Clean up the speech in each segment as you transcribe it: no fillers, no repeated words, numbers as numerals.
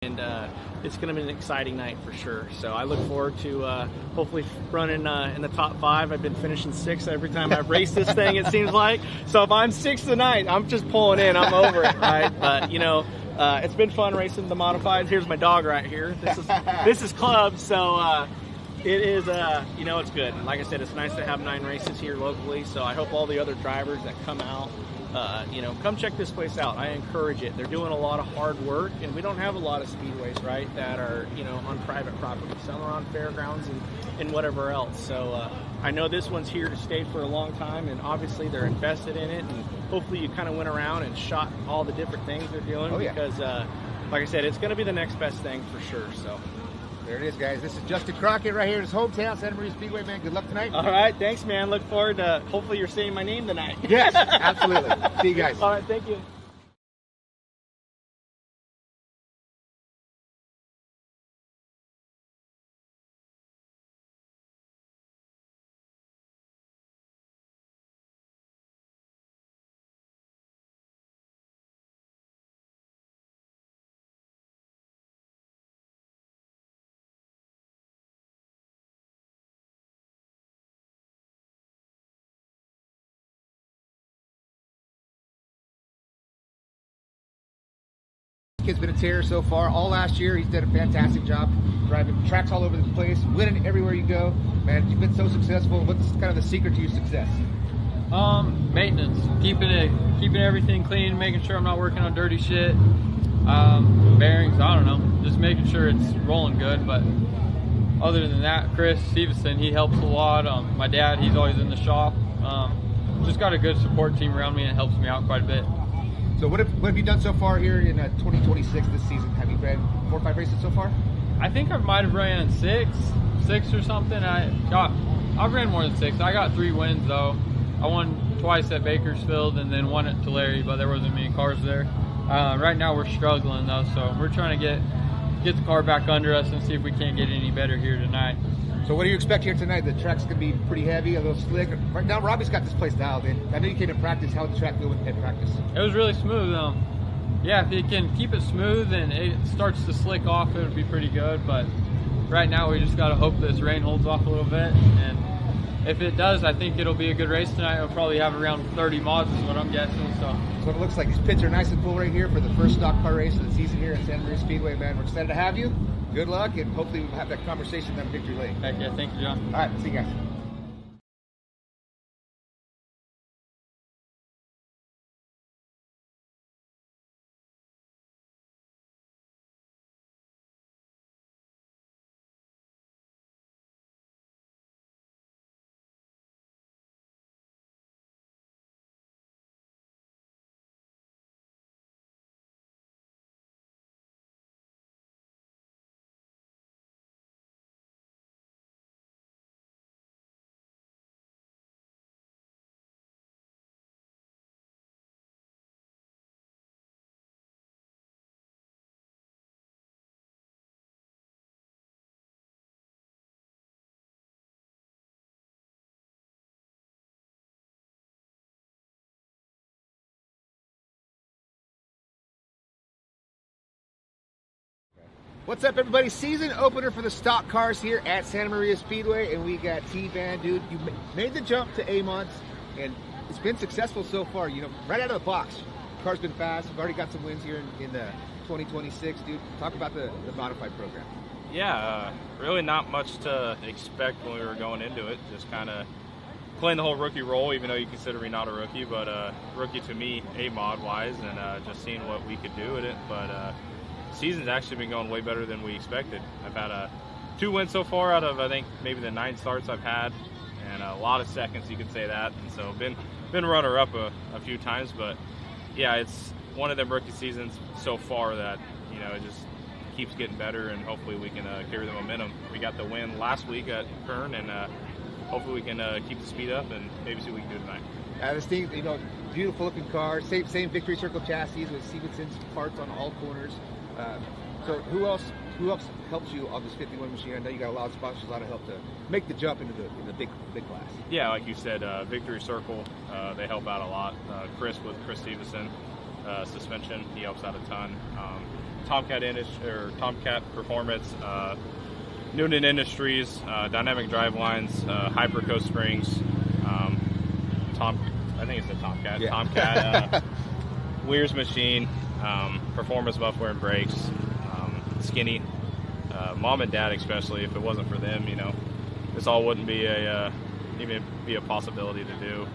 And it's going to be an exciting night for sure. So I look forward to hopefully running in the top 5. I've been finishing 6th every time I've raced this thing, it seems like. So if I'm 6th tonight, I'm just pulling in. I'm over it, right? But, you know, it's been fun racing the modifieds. Here's my dog right here. This is Club, so it is, you know, it's good. And like I said, it's nice to have 9 races here locally. So I hope all the other drivers that come out, you know, come check this place out. I encourage it. They're doing a lot of hard work, and we don't have a lot of speedways, right, that are, you know, on private property. Some are on fairgrounds and whatever else. So I know this one's here to stay for a long time, and obviously they're invested in it, and hopefully you kind of went around and shot all the different things they're doing. Because, like I said, it's going to be the next best thing for sure. So. There it is, guys. This is Justin Crockett right here in his hometown, Santa Maria Speedway, man. Good luck tonight. All right. Thanks, man. Look forward to hopefully you're saying my name tonight. Yes, absolutely. See you guys. All right. Thank you. Kid's been a terror so far. All last year, he's done a fantastic job driving tracks all over the place, winning everywhere you go. Man, you've been so successful. What's kind of the secret to your success? Maintenance, keeping everything clean, making sure I'm not working on dirty shit. Bearings, I don't know, just making sure it's rolling good. But other than that, Chris Stevenson, he helps a lot. My dad, he's always in the shop. Just got a good support team around me, and it helps me out quite a bit. So what have you done so far here in 2026 this season? Have you ran 4 or 5 races so far? I think I might have ran six or something. I've ran more than 6. I got 3 wins though. I won twice at Bakersfield and then one at Tulare, but there wasn't many cars there. Right now we're struggling though, so we're trying to get the car back under us and see if we can't get any better here tonight. So what do you expect here tonight? The track's going to be pretty heavy, a little slick. Right now, Robbie's got this place dialed in. I know you came to practice. How did the track feel in practice? It was really smooth. Yeah, if you can keep it smooth and it starts to slick off, it would be pretty good. But right now, we just got to hope this rain holds off a little bit. And if it does, I think it'll be a good race tonight. We'll probably have around 30 mods is what I'm guessing. So it looks like these pits are nice and full right here for the first stock car race of the season here at Santa Maria Speedway, man. We're excited to have you. Good luck, and hopefully we'll have that conversation on Victory Lane. Heck yeah, thank you, John. All right, see you guys. What's up, everybody? Season opener for the stock cars here at Santa Maria Speedway, and we got T-Van, dude. You made the jump to A-mods, and it's been successful so far. You know, right out of the box, the car's been fast. We've already got some wins here in 2026, dude. Talk about the modified program. Yeah, really not much to expect when we were going into it. Just kind of playing the whole rookie role, even though you consider me not a rookie, but rookie to me, A-mod wise, and just seeing what we could do with it. But season's actually been going way better than we expected. I've had 2 wins so far out of, I think, maybe the 9 starts I've had, and a lot of seconds, you could say that. And so been runner-up a few times, but yeah, it's one of them rookie seasons so far that, you know, it just keeps getting better, and hopefully we can carry the momentum. We got the win last week at Kern, and hopefully we can keep the speed up and maybe see what we can do tonight. This thing, you know, beautiful looking car, same Victory Circle chassis with Stevenson's parts on all corners. So who else helps you on this 51 machine? I know you got a lot of sponsors, a lot of help to make the jump into the big class. Yeah, like you said, Victory Circle, they help out a lot. Chris with Chris Stevenson, suspension. He helps out a ton. Tomcat Performance, Noonan Industries, Dynamic Drive Lines, Hypercoast Springs, I think it's a Tomcat. Yeah. Tomcat, Weir's Machine, Performance Muffler and Brakes, Skinny, Mom and Dad especially. If it wasn't for them, this all wouldn't be even be a possibility to do.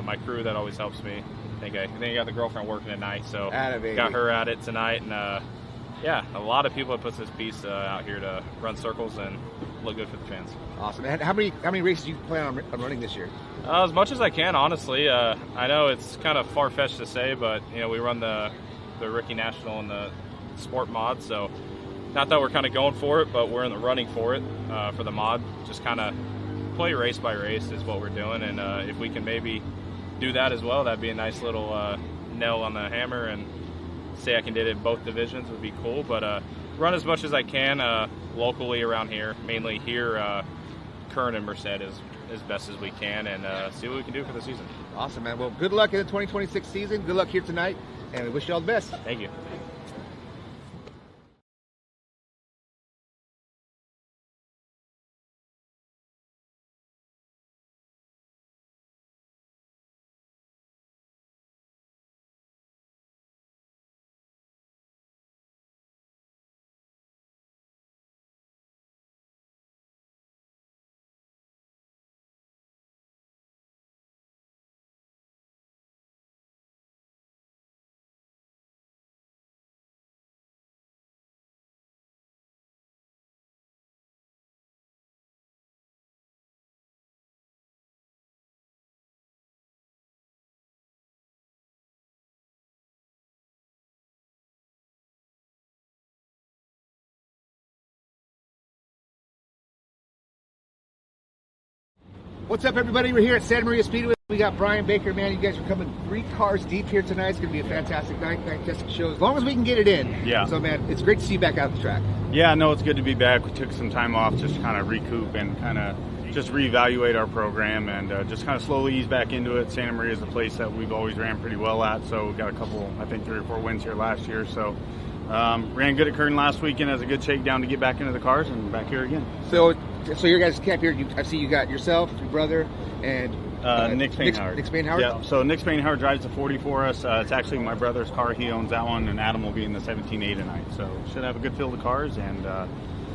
My crew that always helps me. I think I got the girlfriend working tonight, so got her at it tonight, and yeah, a lot of people have put this piece out here to run circles and look good for the fans. Awesome. And how many races do you plan on running this year? As much as I can, honestly. I know it's kind of far-fetched to say, but we run the Rookie National and the Sport Mod, so not that we're kind of going for it, but we're in the running for it for the mod. Just kind of play race by race is what we're doing, and if we can maybe do that as well, that'd be a nice little nail on the hammer, and say I can do it in both divisions would be cool. But run as much as I can locally around here, mainly here, Kern and Merced as best as we can, and see what we can do for the season. Awesome, man. Well, good luck in the 2026 season. Good luck here tonight, and we wish you all the best. Thank you. What's up, everybody? We're here at Santa Maria Speedway. We got Brian Baker, man. You guys are coming 3 cars deep here tonight. It's going to be a fantastic night. Fantastic show, as long as we can get it in. Yeah. So, man, it's great to see you back out at the track. Yeah, no, it's good to be back. We took some time off just to kind of recoup and kind of just reevaluate our program and just kind of slowly ease back into it. Santa Maria is a place that we've always ran pretty well at, so we got a couple, I think 3 or 4 wins here last year. So ran good at Kern last weekend as a good shakedown to get back into the cars and back here again. So your guys' camp here, I see you got yourself, your brother, and Nick Spainhoward. Nick Spainhoward? Yeah, so Nick Spainhoward drives the 40 for us. It's actually my brother's car. He owns that one, and Adam will be in the 17A tonight. So should have a good field of cars, and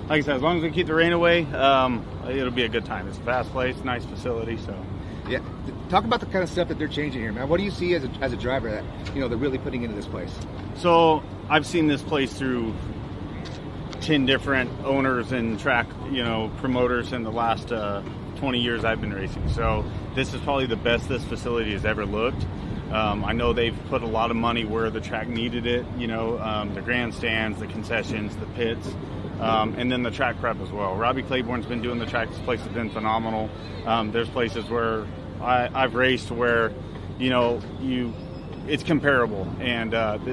like I said, as long as we keep the rain away, it'll be a good time. It's a fast place, nice facility. So yeah, talk about the kind of stuff that they're changing here, man. What do you see as a driver that they're really putting into this place? So I've seen this place through 10 different owners and track, promoters in the last 20 years I've been racing. So this is probably the best this facility has ever looked. I know they've put a lot of money where the track needed it, the grandstands, the concessions, the pits, and then the track prep as well. Robbie Claiborne's been doing the track. This place has been phenomenal. There's places where I've raced where, it's comparable. And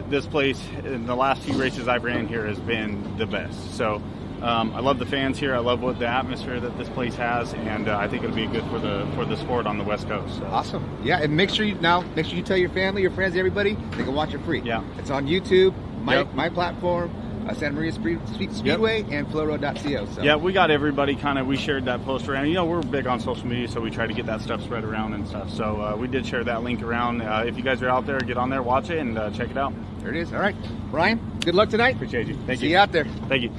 this place, in the last few races I've ran here, has been the best. So I love the fans here. I love what the atmosphere that this place has, and I think it'll be good for the sport on the West Coast. So. Awesome. Yeah, and make sure you tell your family, your friends, everybody they can watch it free. Yeah, it's on YouTube, my platform, Santa Maria Speedway, and flowroad.co. So. Yeah, we got everybody we shared that post around. We're big on social media, so we try to get that stuff spread around and stuff. So we did share that link around. If you guys are out there, get on there, watch it, and check it out. There it is. All right, Brian, good luck tonight. Appreciate you. Thank you. See you out there. Thank you.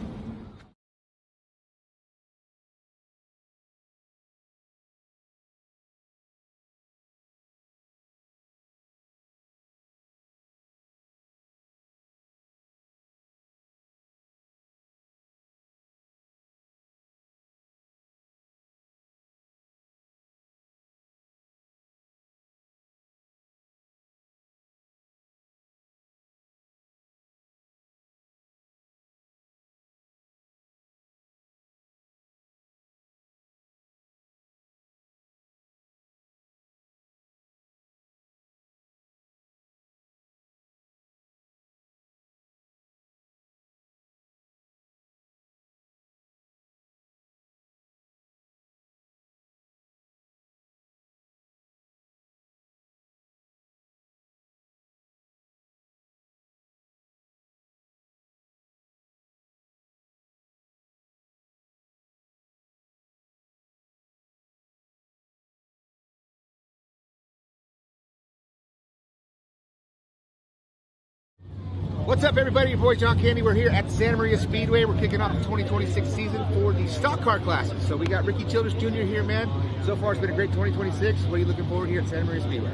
What's up, everybody? Your boy John Candy. We're here at Santa Maria Speedway. We're kicking off the 2026 season for the stock car classes. So we got Ricky Childress Jr. here, man. So far, it's been a great 2026. What are you looking forward here at Santa Maria Speedway?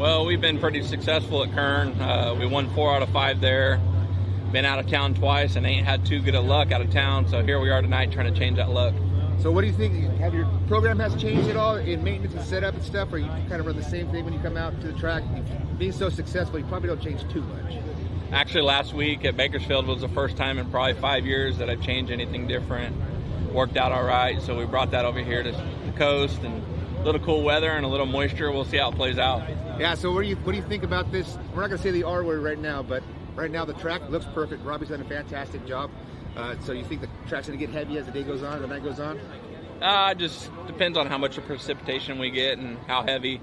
Well, we've been pretty successful at Kern. We won 4 out of 5 there. Been out of town twice and ain't had too good of luck out of town. So here we are tonight trying to change that luck. So what do you think? Have your program has changed at all in maintenance and setup and stuff, or you kind of run the same thing when you come out to the track? Being so successful, you probably don't change too much. Actually, last week at Bakersfield was the first time in probably 5 years that I've changed anything different. Worked out all right, so we brought that over here to the coast, and a little cool weather and a little moisture. We'll see how it plays out. Yeah, so what do you think about this? We're not going to say the R word right now, but right now the track looks perfect. Robbie's done a fantastic job. So you think the track's going to get heavy as the day goes on, the night goes on? Just depends on how much of precipitation we get and how heavy.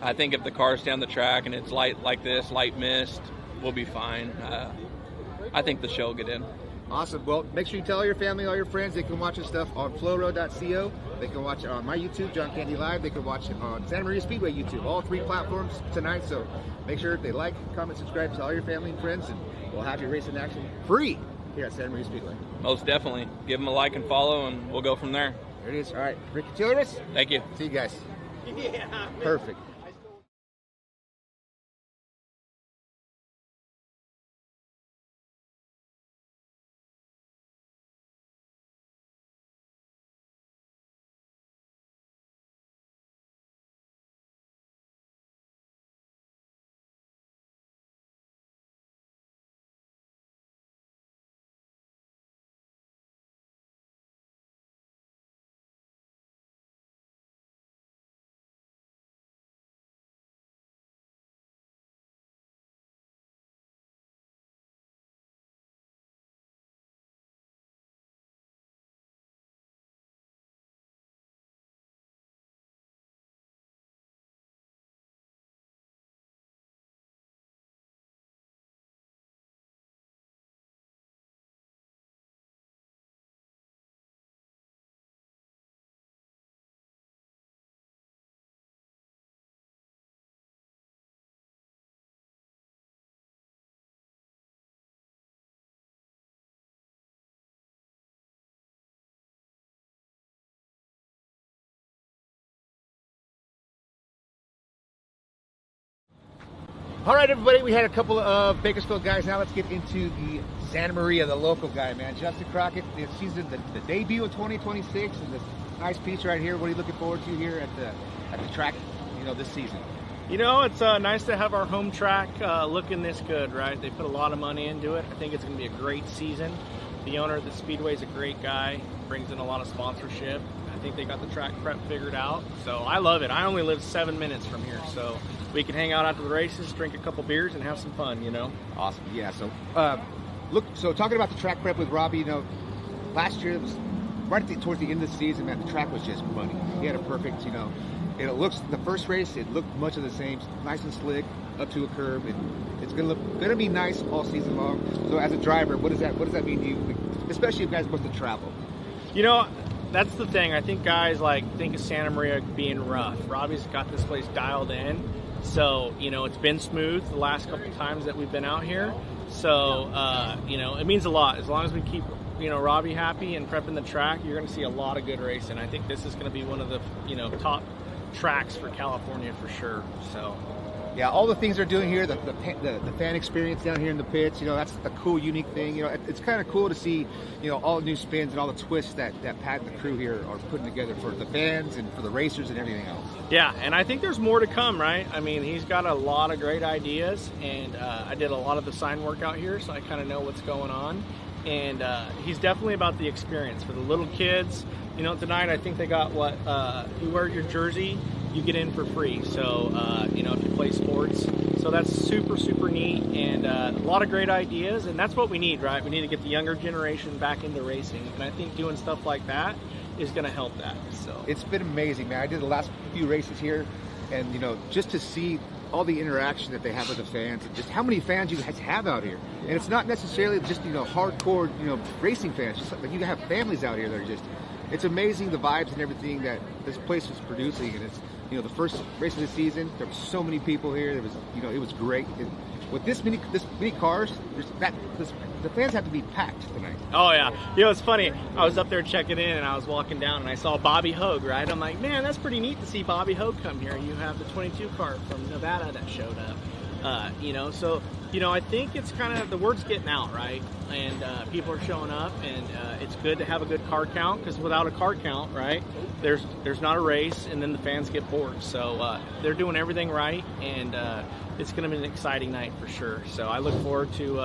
I think if the cars stay on the track and it's light like this, light mist, we'll be fine. I think the show will get in. Awesome. Well, make sure you tell all your family, all your friends. They can watch this stuff on flowroad.co. They can watch it on my YouTube, John Candy Live. They can watch it on Santa Maria Speedway YouTube. All 3 platforms tonight. So make sure they like, comment, subscribe to all your family and friends, and we'll have your racing action free here at Santa Maria Speedway. Most definitely. Give them a like and follow, and we'll go from there. There it is. All right. Ricky Childress. Thank you. See you guys. Yeah. Perfect. All right, everybody, we had a couple of Bakersfield guys. Now let's get into the Santa Maria, the local guy, man. Justin Crockett, the season, the debut of 2026, and this nice piece right here. What are you looking forward to here at the track, this season? It's nice to have our home track looking this good, right? They put a lot of money into it. I think it's going to be a great season. The owner of the Speedway is a great guy, brings in a lot of sponsorship. I think they got the track prep figured out, so I love it. I only live 7 minutes from here, so we can hang out after the races, drink a couple beers, and have some fun, Awesome. Yeah, so so talking about the track prep with Robbie, last year it was right towards the end of the season, man, the track was just money. He had a perfect, it looks, the first race, it looked much of the same, nice and slick, up to a curb, and it's gonna be nice all season long. So as a driver, what does that mean to you, especially if guys want to travel? That's the thing. I think guys think of Santa Maria being rough. Robbie's got this place dialed in, so it's been smooth the last couple times that we've been out here. So it means a lot. As long as we keep Robbie happy and prepping the track, you're going to see a lot of good racing. I think this is going to be one of the top tracks for California for sure. So. Yeah, all the things they're doing here, the fan experience down here in the pits, that's a cool, unique thing. It's kind of cool to see, all the new spins and all the twists that Pat and the crew here are putting together for the fans and for the racers and everything else. Yeah, and I think there's more to come, right? I mean, he's got a lot of great ideas, and I did a lot of the sign work out here, so I kind of know what's going on. And he's definitely about the experience for the little kids. Tonight I think they got if you wear your jersey, you get in for free. So, if you play sports. So that's super, super neat, and a lot of great ideas, and that's what we need, right? We need to get the younger generation back into racing, and I think doing stuff like that is going to help that. So it's been amazing, man. I did the last few races here, and just to see all the interaction that they have with the fans, and just how many fans you guys have out here. And it's not necessarily just hardcore racing fans. Just like you have families out here that are just. It's amazing the vibes and everything that this place was producing, and it's the first race of the season. There were so many people here. It was it was great. with this many cars, the fans have to be packed tonight. Oh yeah, it's funny. I was up there checking in, and I was walking down, and I saw Bobby Hogue. Right, I'm like, man, that's pretty neat to see Bobby Hogue come here. You have the 22 car from Nevada that showed up. So I think it's kind of the word's getting out, right? And people are showing up, and it's good to have a good car count, because without a car count, right, there's not a race, and then the fans get bored. So they're doing everything right, and it's going to be an exciting night for sure. So I look forward to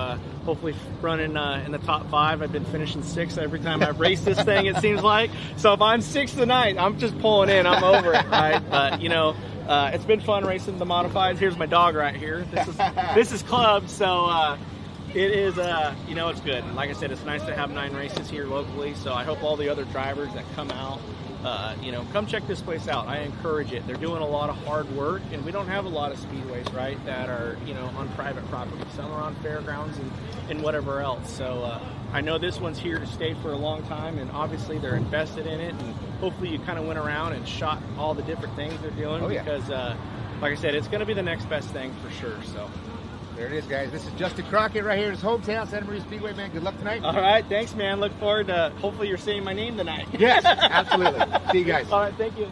hopefully running in the top 5. I've been finishing 6th every time I've raced this thing, it seems like. So if I'm 6th tonight, I'm just pulling in. I'm over it, right? But it's been fun racing the modifieds. Here's my dog right here. This is club, so it is. It's good. And like I said, it's nice to have 9 races here locally. So I hope all the other drivers that come out, come check this place out. I encourage it. They're doing a lot of hard work, and we don't have a lot of speedways, right, that are on private property. Some are on fairgrounds and whatever else. So I know this one's here to stay for a long time, and obviously they're invested in it. And hopefully you kind of went around and shot all the different things they're doing, because, like I said, it's going to be the next best thing for sure. So there it is, guys. This is Justin Crockett right here in his hometown, Santa Maria Speedway, man. Good luck tonight. All right, thanks, man. Look forward to hopefully you're saying my name tonight. Yes, absolutely. See you guys. All right, thank you.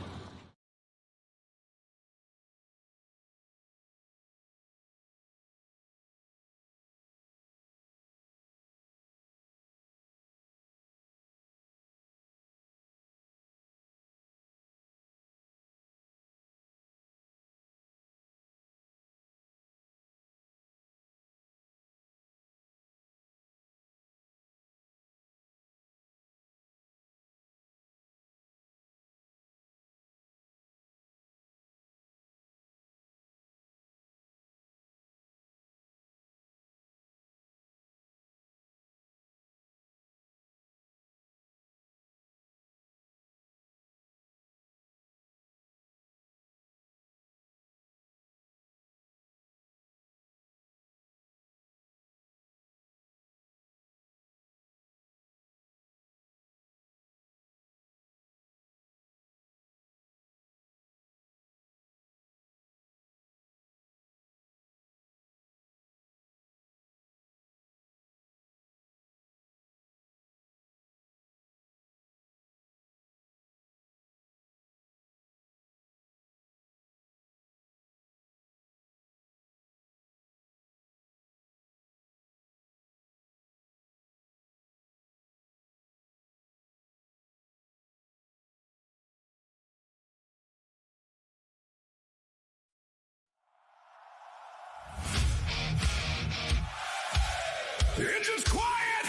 The engine's quiet,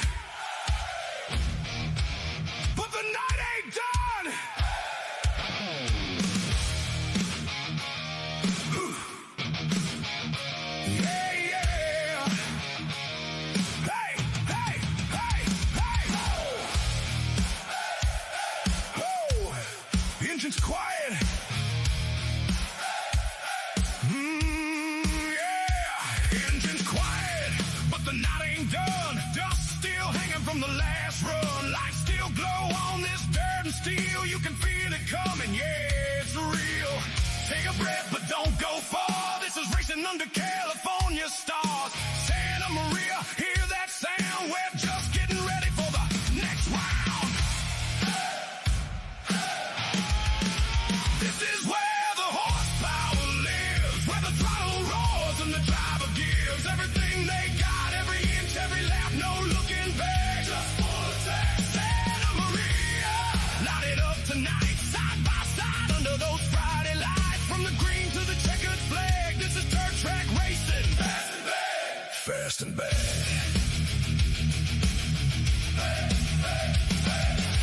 but the night ain't done. Yeah, yeah. Hey, hey, hey, hey. Oh, the engine's quiet. Yeah, engine's quiet, but the night ain't done. Dust still hanging from the last run. Lights still glow on this dirt and steel. You can feel it coming, yeah, it's real. Take a breath, but don't go far. This is racing under California stars. Santa Maria, hear that sound? We're just getting ready for the next round. This is where the horsepower lives, where the throttle roars and the driver gives everything they got, every inch, every lap, no looking back. Just full attack. Santa Maria, light it up tonight, side by side under those Friday lights. From the green to the checkered flag, this is dirt track racing. Fast and bad. Fast and bad.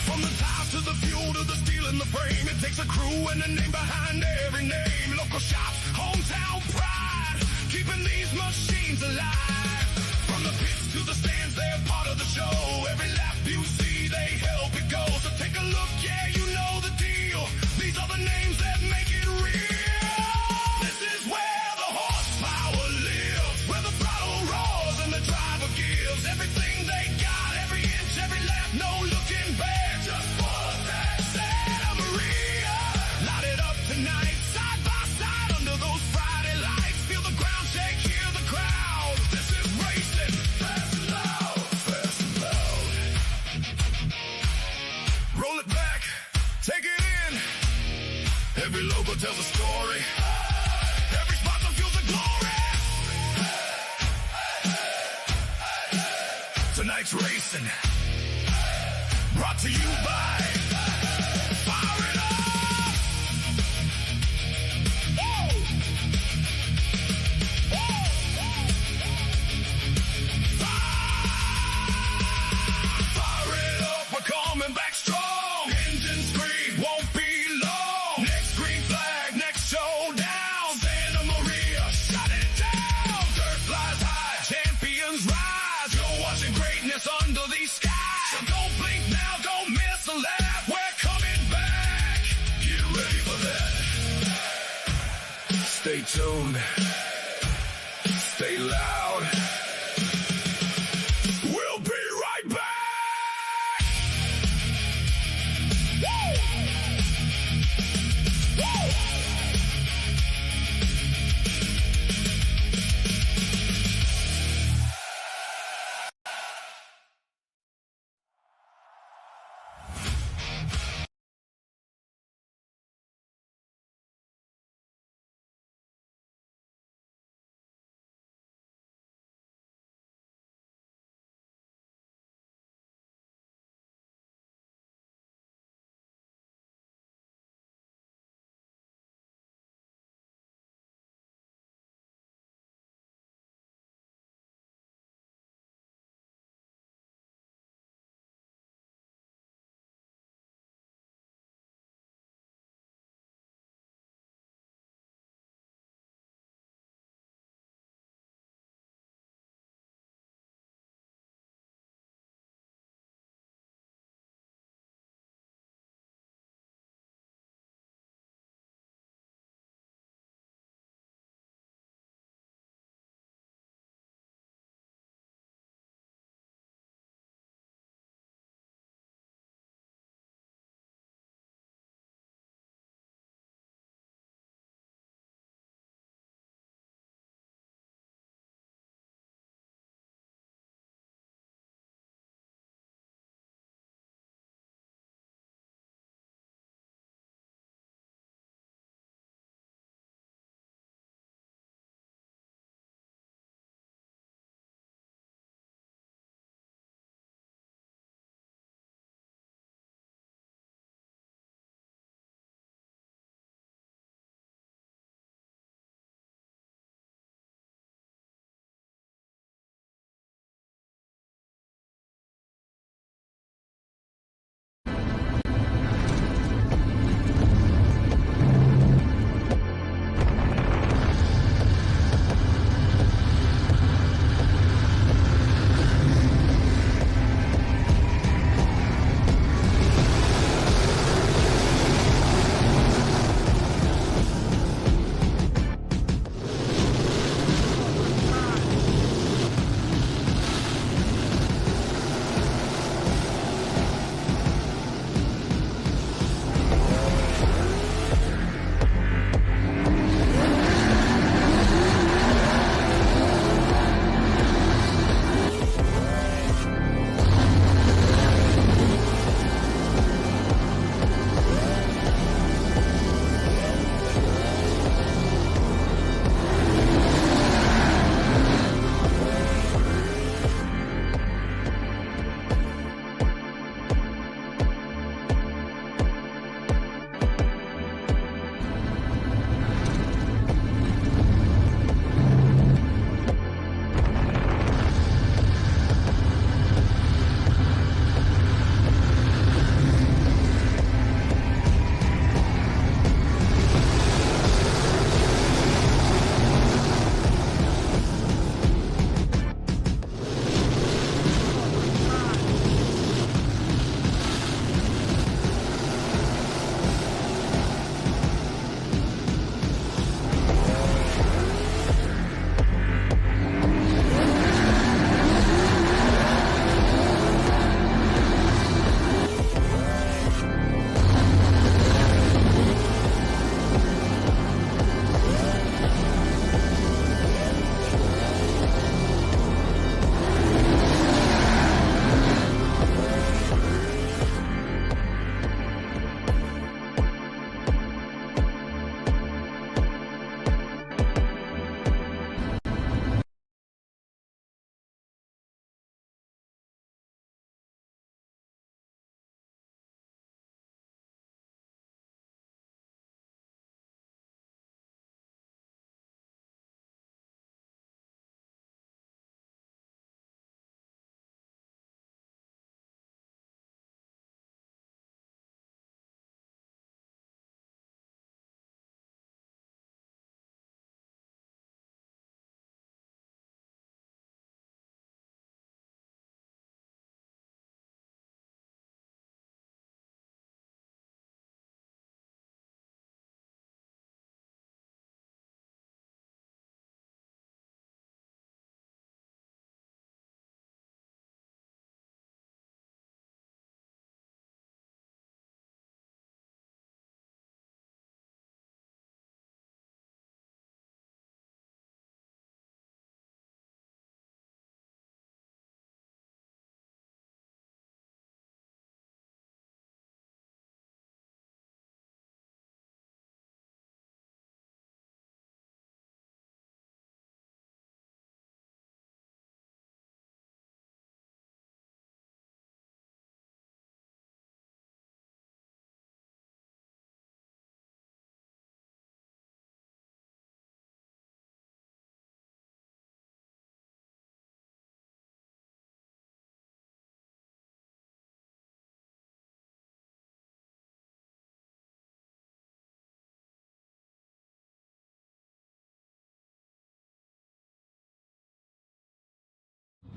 From the tires to the fuel to the steel in the frame, it takes a crew and a name behind every name. Local shops, hometown pride, keeping these machines alive. From the pits to the stands, they're part of the show. Every lap you see, they help it go. So take a look, yeah, you know the deal. These are the names that make it real. This is where the horsepower lives, where the throttle roars and the driver gives everything they got, every inch, every lap, no looking back. Just for that Santa Maria, light it up tonight, side by side under Tonight's racing, brought to you by Fire It Up! Woo! Fire it up, we're coming back strong. Engine scream, won't be long. Next green flag, next showdown. Santa Maria, shut it down. Dirt flies high, champions rise. You're watching greatness under these skies. So don't blink now, don't miss a laugh. We're coming back. Get ready for that. Stay tuned. Stay loud.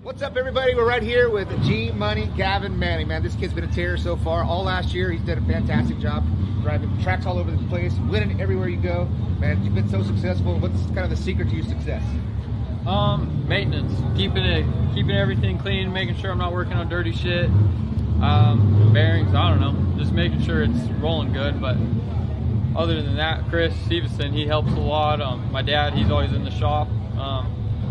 What's up, everybody? We're right here with G Money Gavin Manning. Man, this kid's been a terror so far. All last year, he's done a fantastic job driving tracks all over the place, winning everywhere you go. Man, you've been so successful. What's kind of the secret to your success? Maintenance, keeping everything clean, making sure I'm not working on dirty shit. Bearings, I don't know, just making sure it's rolling good. But other than that, Chris Stevenson, he helps a lot. My dad, he's always in the shop.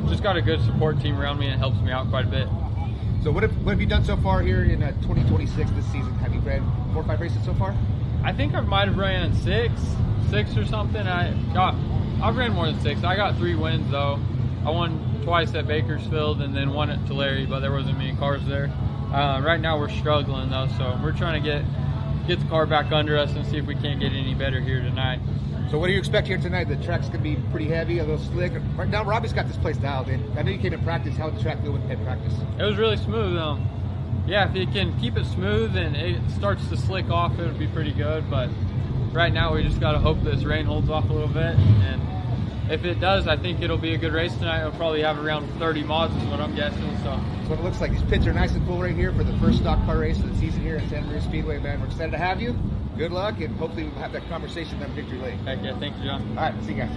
Just got a good support team around me, and it helps me out quite a bit. So what have you done so far here in 2026 this season? Have you ran 4 or 5 races so far? I think I might have ran six or something. I've ran more than 6. I got 3 wins though. I won twice at Bakersfield and then one at Tulare, but there wasn't many cars there. Right now we're struggling though, so we're trying to get the car back under us and see if we can't get any better here tonight. So what do you expect here tonight? The track's gonna be pretty heavy, a little slick. Right now, Robbie's got this place dialed in. I know you came in practice. How did the track feel in practice? It was really smooth. Yeah, if you can keep it smooth and it starts to slick off, it'll be pretty good. But right now, we just gotta hope this rain holds off a little bit. And if it does, I think it'll be a good race tonight. We'll probably have around 30 mods is what I'm guessing. So that's what it looks like. These pits are nice and full right here for the first stock car race of the season here at Santa Maria Speedway, man. We're excited to have you. Good luck, and hopefully we'll have that conversation on Victory Lane. heck yeah, thank you, John. All right, see you guys.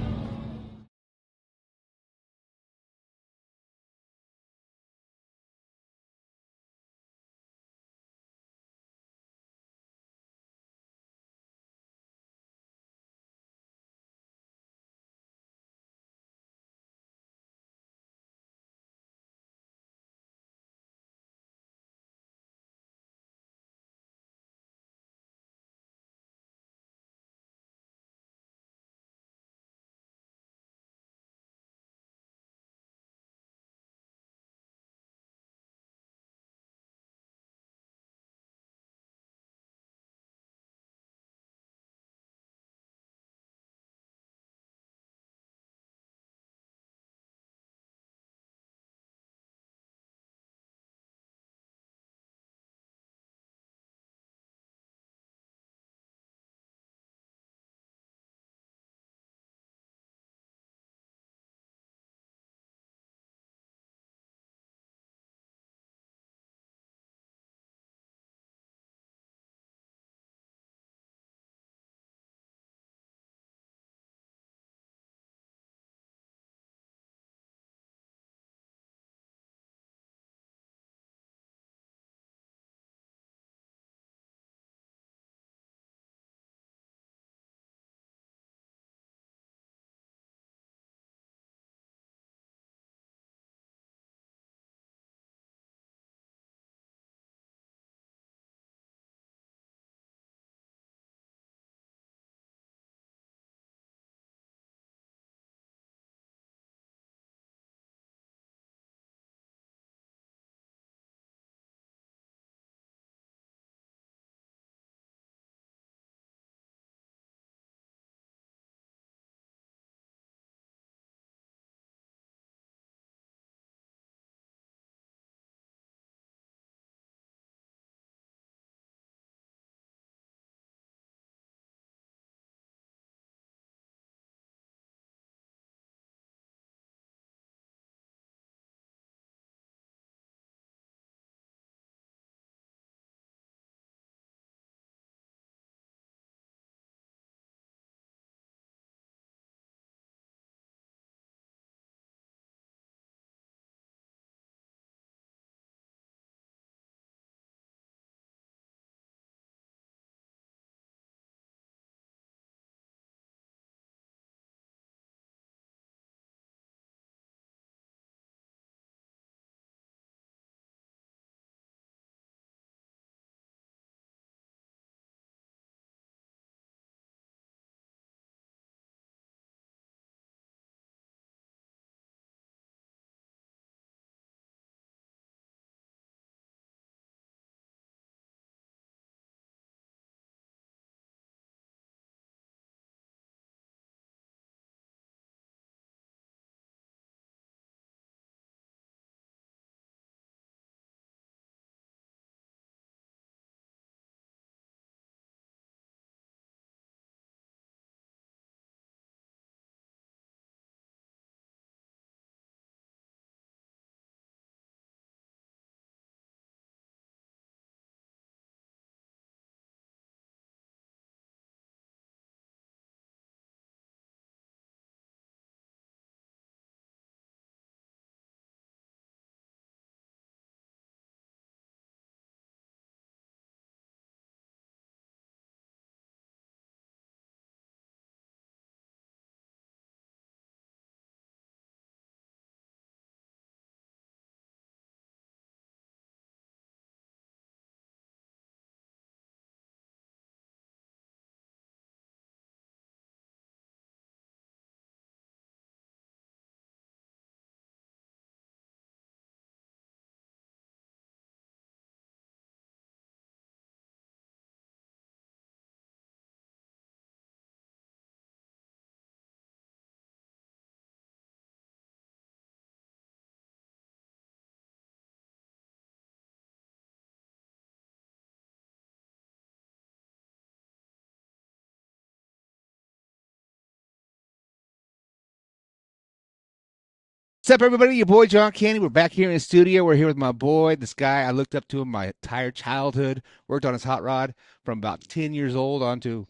up, everybody? Your boy John Candy. We're back here in the studio. We're here with my boy, this guy. I looked up to him my entire childhood. Worked on his hot rod from about 10 years old on to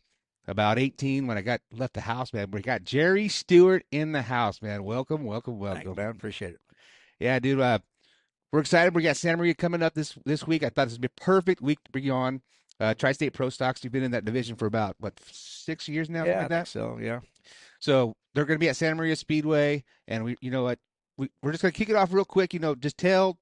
about 18 when I left the house, man. We got Jerry Stewart in the house, man. Welcome. Thanks, man. Appreciate it. Yeah, dude. We're excited. We got Santa Maria coming up this week. I thought this would be a perfect week to bring you on. Tri-State Pro Stocks. You've been in that division for about, 6 years now? Yeah, like that? so, yeah. So they're going to be at Santa Maria Speedway, and you know what? We're just going to kick it off real quick. Just tell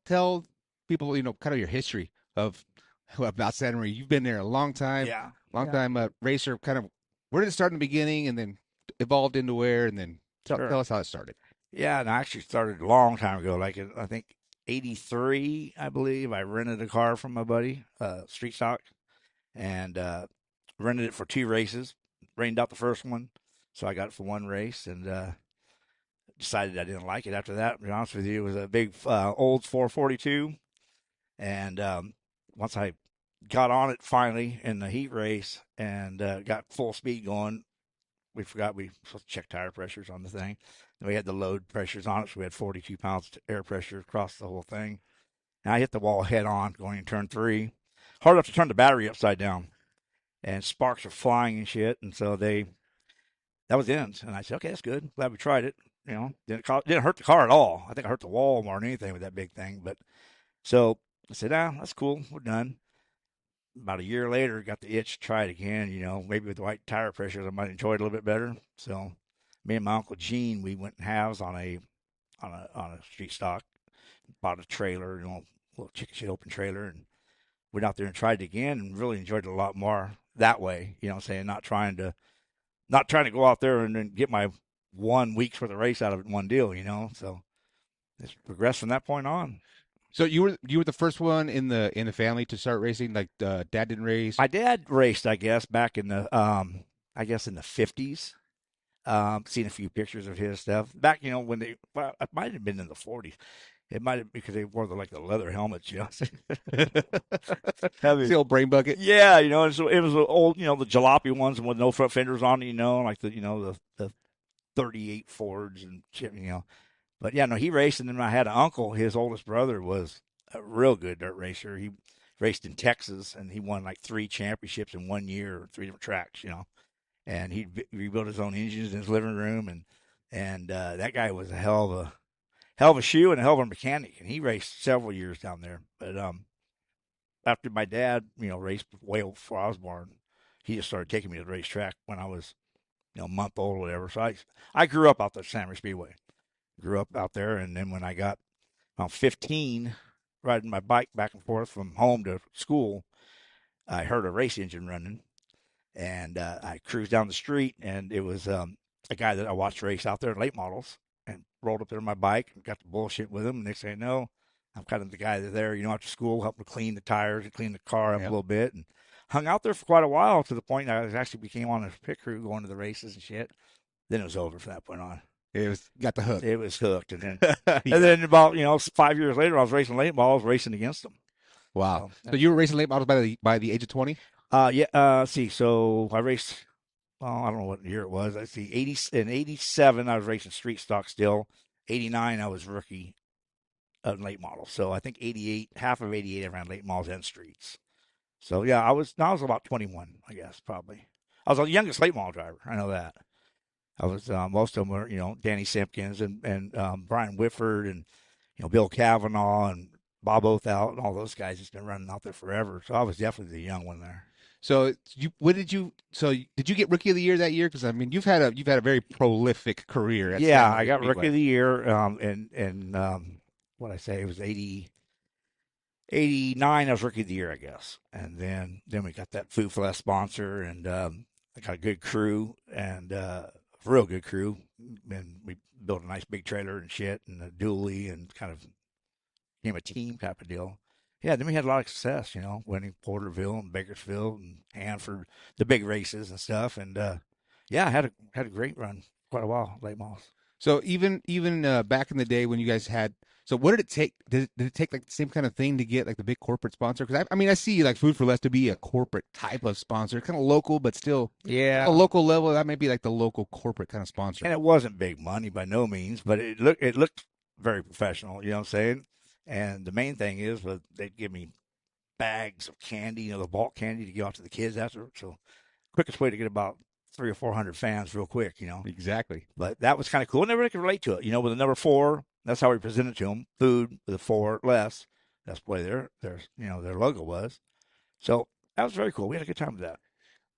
people, kind of your history about Santa Maria. You've been there a long time. Yeah. Time racer. Kind of, where did it start in the beginning, and then evolved into where, and then tell us how it started. Yeah, and I actually started a long time ago, like I think 83, I believe. I rented a car from my buddy, Street Stock, and rented it for 2 races. Rained out the first one, so I got it for 1 race, and decided I didn't like it after that. To be honest with you, it was a big Olds 442, and once I got on it finally in the heat race and got full speed going, we forgot we were supposed to check tire pressures on the thing. And we had the load pressures on it, so we had 42 pounds of air pressure across the whole thing. And I hit the wall head on going in turn 3. Hard enough to turn the battery upside down. And sparks are flying and shit. And so that was the end. And I said, okay, that's good. Glad we tried it. Didn't hurt the car at all. I think I hurt the wall more than anything with that big thing. But so I said, that's cool. We're done. About a year later, got the itch to try it again. Maybe with the white tire pressures, I might enjoy it a little bit better. So me and my Uncle Gene, we went in halves on a street stock, bought a trailer, little chicken shit open trailer, and went out there and tried it again, and really enjoyed it a lot more that way. Saying not trying to go out there and then get my 1 week's worth of race out of it in one deal. So it's progressed from that point on. So you were the first one in the family to start racing. Like dad didn't race. My dad raced, I guess, back in the in the 50s. Seen a few pictures of his stuff back. When it might have been in the 40s. It might have because they wore the leather helmets. The old brain bucket. Yeah, and so it was the old, the jalopy ones with no front fenders on it. Like the 38 Fords and shit. But yeah, no, he raced, and then I had an uncle. His oldest brother was a real good dirt racer. He raced in Texas, and he won 3 championships in 1 year, 3 different tracks. And he rebuilt his own engines in his living room, and that guy was a hell of a shoe and a hell of a mechanic. And he raced several years down there. But after my dad, raced way before I was born, he just started taking me to the racetrack when I was, a month old or whatever. So I grew up out there at Santa Maria Speedway. Grew up out there, and then when I got about 15, riding my bike back and forth from home to school, I heard a race engine running, and I cruised down the street, and it was a guy that I watched race out there in late models, and rolled up there on my bike and got the bullshit with him, and they say, no, I'm kind of the guy that's there, after school, helping to clean the tires and clean the car up a little bit, and hung out there for quite a while to the point I actually became on a pit crew going to the races and shit. Then it was over from that point on. Got the hook. It was hooked, and then and then about 5 years later, I was racing late models, racing against them. Wow! So you were racing late models by the age of 20? Yeah. See, so I raced. Well, I don't know what year it was. I see 87. I was racing street stock still. 89, I was rookie of late models. So I think 88, half of 88, I ran late models and streets. So yeah, I was about 21, I guess probably. I was the youngest late model driver. I know that. I was most of them were Danny Simpkins and Brian Whitford and Bill Cavanaugh and Bob Othout and all those guys that's been running out there forever. So I was definitely the young one there. So did you get Rookie of the Year that year? Because you've had a very prolific career. Yeah, I got Rookie of the Year, and what I say it was 89. I was Rookie of the Year, I guess, and then we got that Food Fest sponsor, and I got a good crew and. Real good crew, and we built a nice big trailer and shit, and a dually, and kind of became a team type of deal. Yeah, then we had a lot of success, winning Porterville and Bakersfield and Hanford, the big races and stuff, and yeah, I had a great run quite a while, late models. So even back in the day when you guys had, so what did it take? Did it take the same kind of thing to get the big corporate sponsor? Because I see Food for Less to be a corporate type of sponsor, kind of local, but still a local level. That may be the local corporate kind of sponsor. And it wasn't big money by no means, but it looked very professional. You know what I'm saying? And the main thing is, they'd give me bags of candy, the bulk candy to give out to the kids after. So quickest way to get about 300 or 400 fans real quick. Exactly. But that was kind of cool. And everybody could relate to it. With the number 4, that's how we presented to them. Food with a 4 less. That's the way their logo was. So that was very cool. We had a good time with that.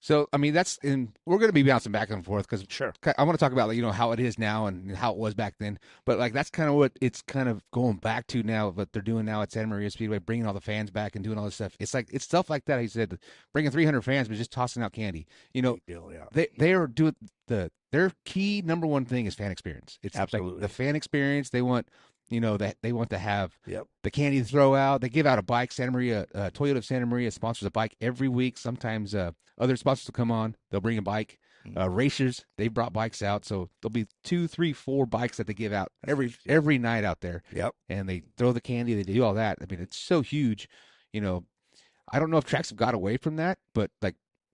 So, I mean, we're going to be bouncing back and forth because Sure. I want to talk about, how it is now and how it was back then. But, that's kind of what it's kind of going back to now, what they're doing now at Santa Maria Speedway, bringing all the fans back and doing all this stuff. It's stuff like that. He said, bringing 300 fans, but just tossing out candy. Big deal, yeah. They are doing their key number one thing is fan experience. It's absolutely the fan experience. They want, that they want to have Yep. the candy to throw out. They give out a bike. Santa Maria, Toyota of Santa Maria sponsors a bike every week. Sometimes other sponsors will come on. They'll bring a bike. Racers, they brought bikes out. So there'll be 2, 3, 4 bikes that they give out every night out there. Yep. And they throw the candy. They do all that. I mean, it's so huge. I don't know if tracks have got away from that, but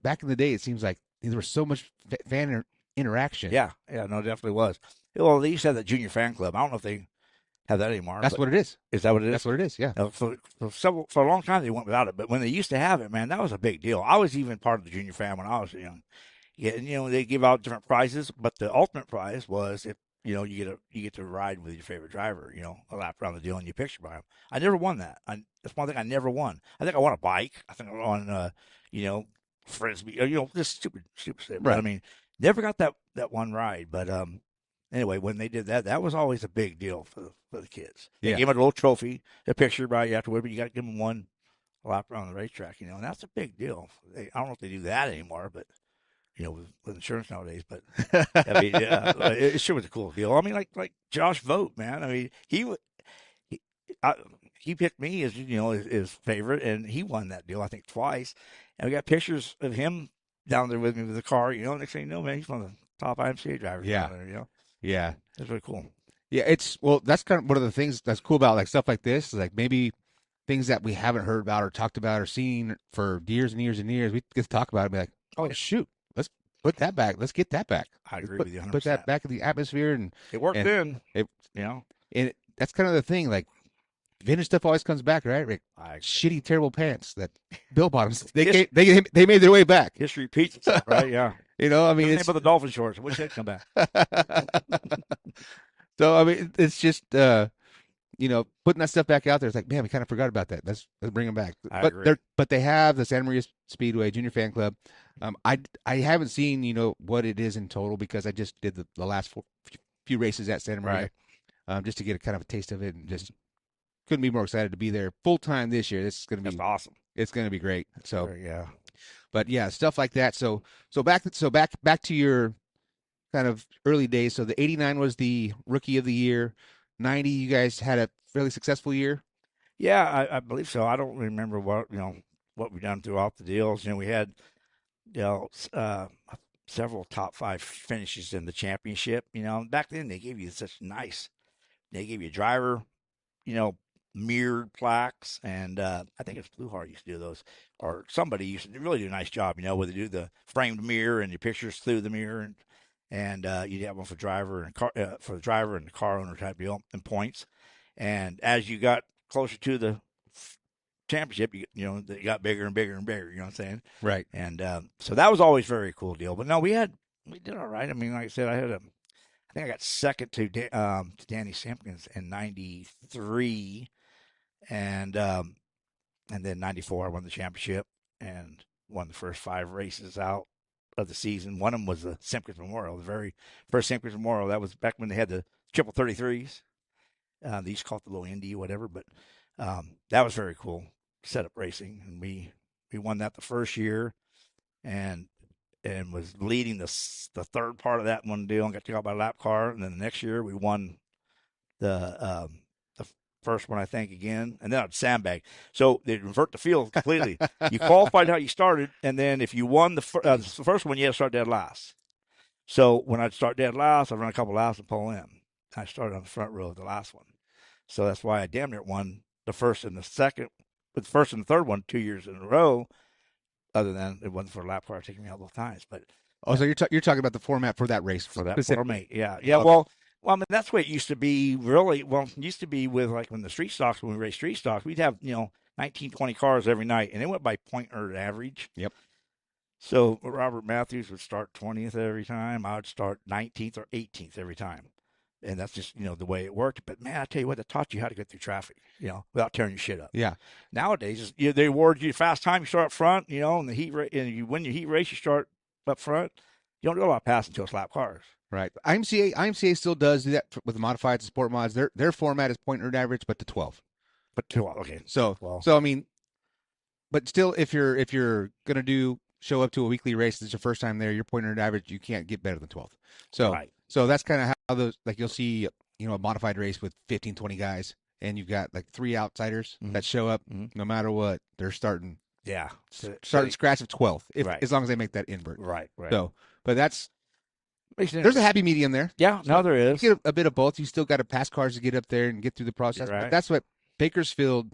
back in the day, it seems like there was so much fan interaction. Yeah, no, it definitely was. Well, they used to have that junior fan club. I don't know if they have that anymore. That's what it is. Is that what it is? That's what it is, yeah. For a long time, they went without it. But when they used to have it, man, that was a big deal. I was even part of the junior fan when I was young. Yeah, and, they give out different prizes, but the ultimate prize was if, you get to ride with your favorite driver, a lap around the deal and you picture by him. I never won that. That's one thing I never won. I think I won a bike. I think I won, Frisbee, this stupid stuff. Right. But, I mean, never got that one ride. But, anyway, when they did that, that was always a big deal for the kids. They gave them a little trophy, a picture right afterward, but you got to give them one lap around the racetrack, and that's a big deal. I don't know if they do that anymore, but with insurance nowadays. But I mean, yeah, it sure was a cool deal. I mean, like Josh Vogt, man. I mean, he picked me as his favorite, and he won that deal I think twice. And we got pictures of him down there with me with the car. Next thing you know, man, he's one of the top IMCA drivers. Yeah. Down there, Yeah. It's really cool. Yeah, that's kind of one of the things that's cool about stuff like this, is maybe things that we haven't heard about or talked about or seen for years and years and years. We get to talk about it and be like, oh, shoot, let's put that back. Let's get that back. I agree with you 100%. Put that back in the atmosphere. And it worked then. And that's kind of the thing. Vintage stuff always comes back, right? Shitty, terrible pants that Bill bottoms. They made their way back. History repeats itself, right? Yeah. I mean, it's about the dolphin shorts. I wish they'd come back. So I mean, it's just putting that stuff back out there. It's like, man, we kind of forgot about that. Let's bring them back. But they have the Santa Maria Speedway Junior Fan Club. I haven't seen what it is in total because I just did the last few races at Santa Maria, just to get a kind of a taste of it, and just couldn't be more excited to be there full time this year. This is going to be awesome. It's going to be great. So yeah. But yeah, stuff like that. So back to your kind of early days. So the 89 was the rookie of the year. 90, you guys had a fairly successful year. Yeah, I believe so. I don't remember what we've done throughout the deals. We had several top 5 finishes in the championship. Back then they gave you they gave you a driver, mirrored plaques, and I think it's Blue Heart used to do those, or somebody used to really do a nice job, where they do the framed mirror and your pictures through the mirror, and you'd have one for driver and for the driver and the car owner type deal and points. And as you got closer to the championship, they got bigger and bigger and bigger. You know what I'm saying? Right. And so that was always a very cool deal. But no, we did all right. I mean, like I said, I think I got second to Danny Simpkins in '93. And then 94, I won the championship and won the first 5 races out of the season. One of them was the Simpkins Memorial, the very first Simpkins Memorial. That was back when they had the triple 33s. They used to call it the low Indy or whatever, but that was very cool setup racing. And we won that the first year and was leading the third part of that one deal and got taken out by a lap car. And then the next year we won the first one, I think, again, and then I'd sandbag. So they'd invert the field completely. You qualified how you started, and then if you won the first one, you had to start dead last. So when I'd start dead last, I'd run a couple laps and pull in. I started on the front row of the last one. So that's why I damn near won the first and the second, but the first and the third one 2 years in a row, other than it wasn't for a lap car taking me out both times. But so you're talking about the format for that race. For that format, yeah. Okay. Well, Well, I mean, that's what it used to be, really. Well, it used to be with, like, when the street stocks, when we raced street stocks, we'd have, 19, 20 cars every night, and they went by point or average. Yep. So Robert Matthews would start 20th every time. I would start 19th or 18th every time. And that's just, the way it worked. But, man, I tell you what, that taught you how to get through traffic, without tearing your shit up. Yeah. Nowadays, they award you fast time, you start up front, and and you win your heat race, you start up front. You don't do a lot of passing to slap cars. Right. IMCA still does do that with the modified sport mods. Their format is point earned average, but to 12. But 12, okay. So I mean, but still, if you're gonna show up to a weekly race, it's your first time there, your point earned average, you can't get better than 12th. So right. So that's kind of how those, like, you'll see, a modified race with 15, 20 guys, and you've got like 3 outsiders that show up no matter what. They're starting. Yeah. Starting scratch of 12th, right. as long as they make that invert. Right. So, but there's a happy medium there. Yeah, no, there is. You get a bit of both. You still got to pass cars to get up there and get through the process. Right. But that's what Bakersfield,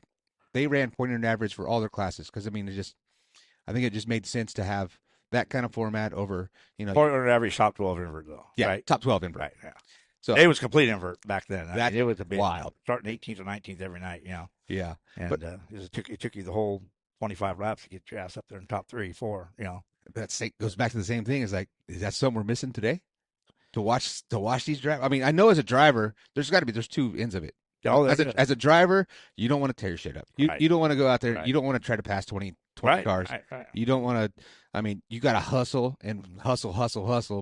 they ran point earned average for all their classes, because, I mean, I think it just made sense to have that kind of format over, Point earned average top 12 invert, though. Yeah, right? top 12 invert. Right, yeah. So it was complete invert back then. It was a bit wild. Starting 18th or 19th every night, Yeah. And it took you the whole 25 laps to get your ass up there in top 3, 4, That goes back to the same thing. Is that something we're missing today? To watch these drivers. I mean, I know as a driver, there's 2 ends of it. Oh, as a driver, you don't want to tear your shit up. You don't want to go out there. Right. You don't want to try to pass 20 cars. Right. You don't want to. I mean, you got to hustle,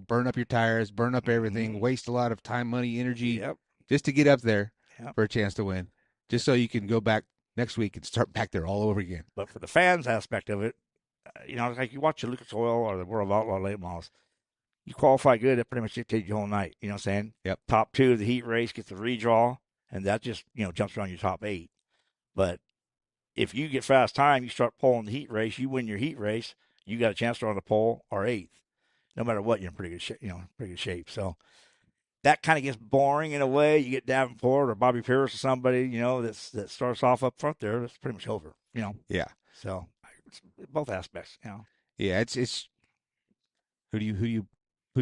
burn up your tires, burn up everything, waste a lot of time, money, energy, just to get up there for a chance to win, just so you can go back next week and start back there all over again. But for the fans aspect of it, like you watch the Lucas Oil or the World of Outlaw late models, you qualify good, it pretty much dictates your whole night. You know what I'm saying? Yep. Top 2 of the heat race gets the redraw, and that just, jumps around your top 8. But if you get fast time, you start pulling the heat race, you win your heat race, you got a chance to run the pole or 8th. No matter what, you're in pretty good shape. So that kind of gets boring in a way. You get Davenport or Bobby Pierce or somebody, that starts off up front there, that's pretty much over, Yeah. So both aspects, Yeah, it's who do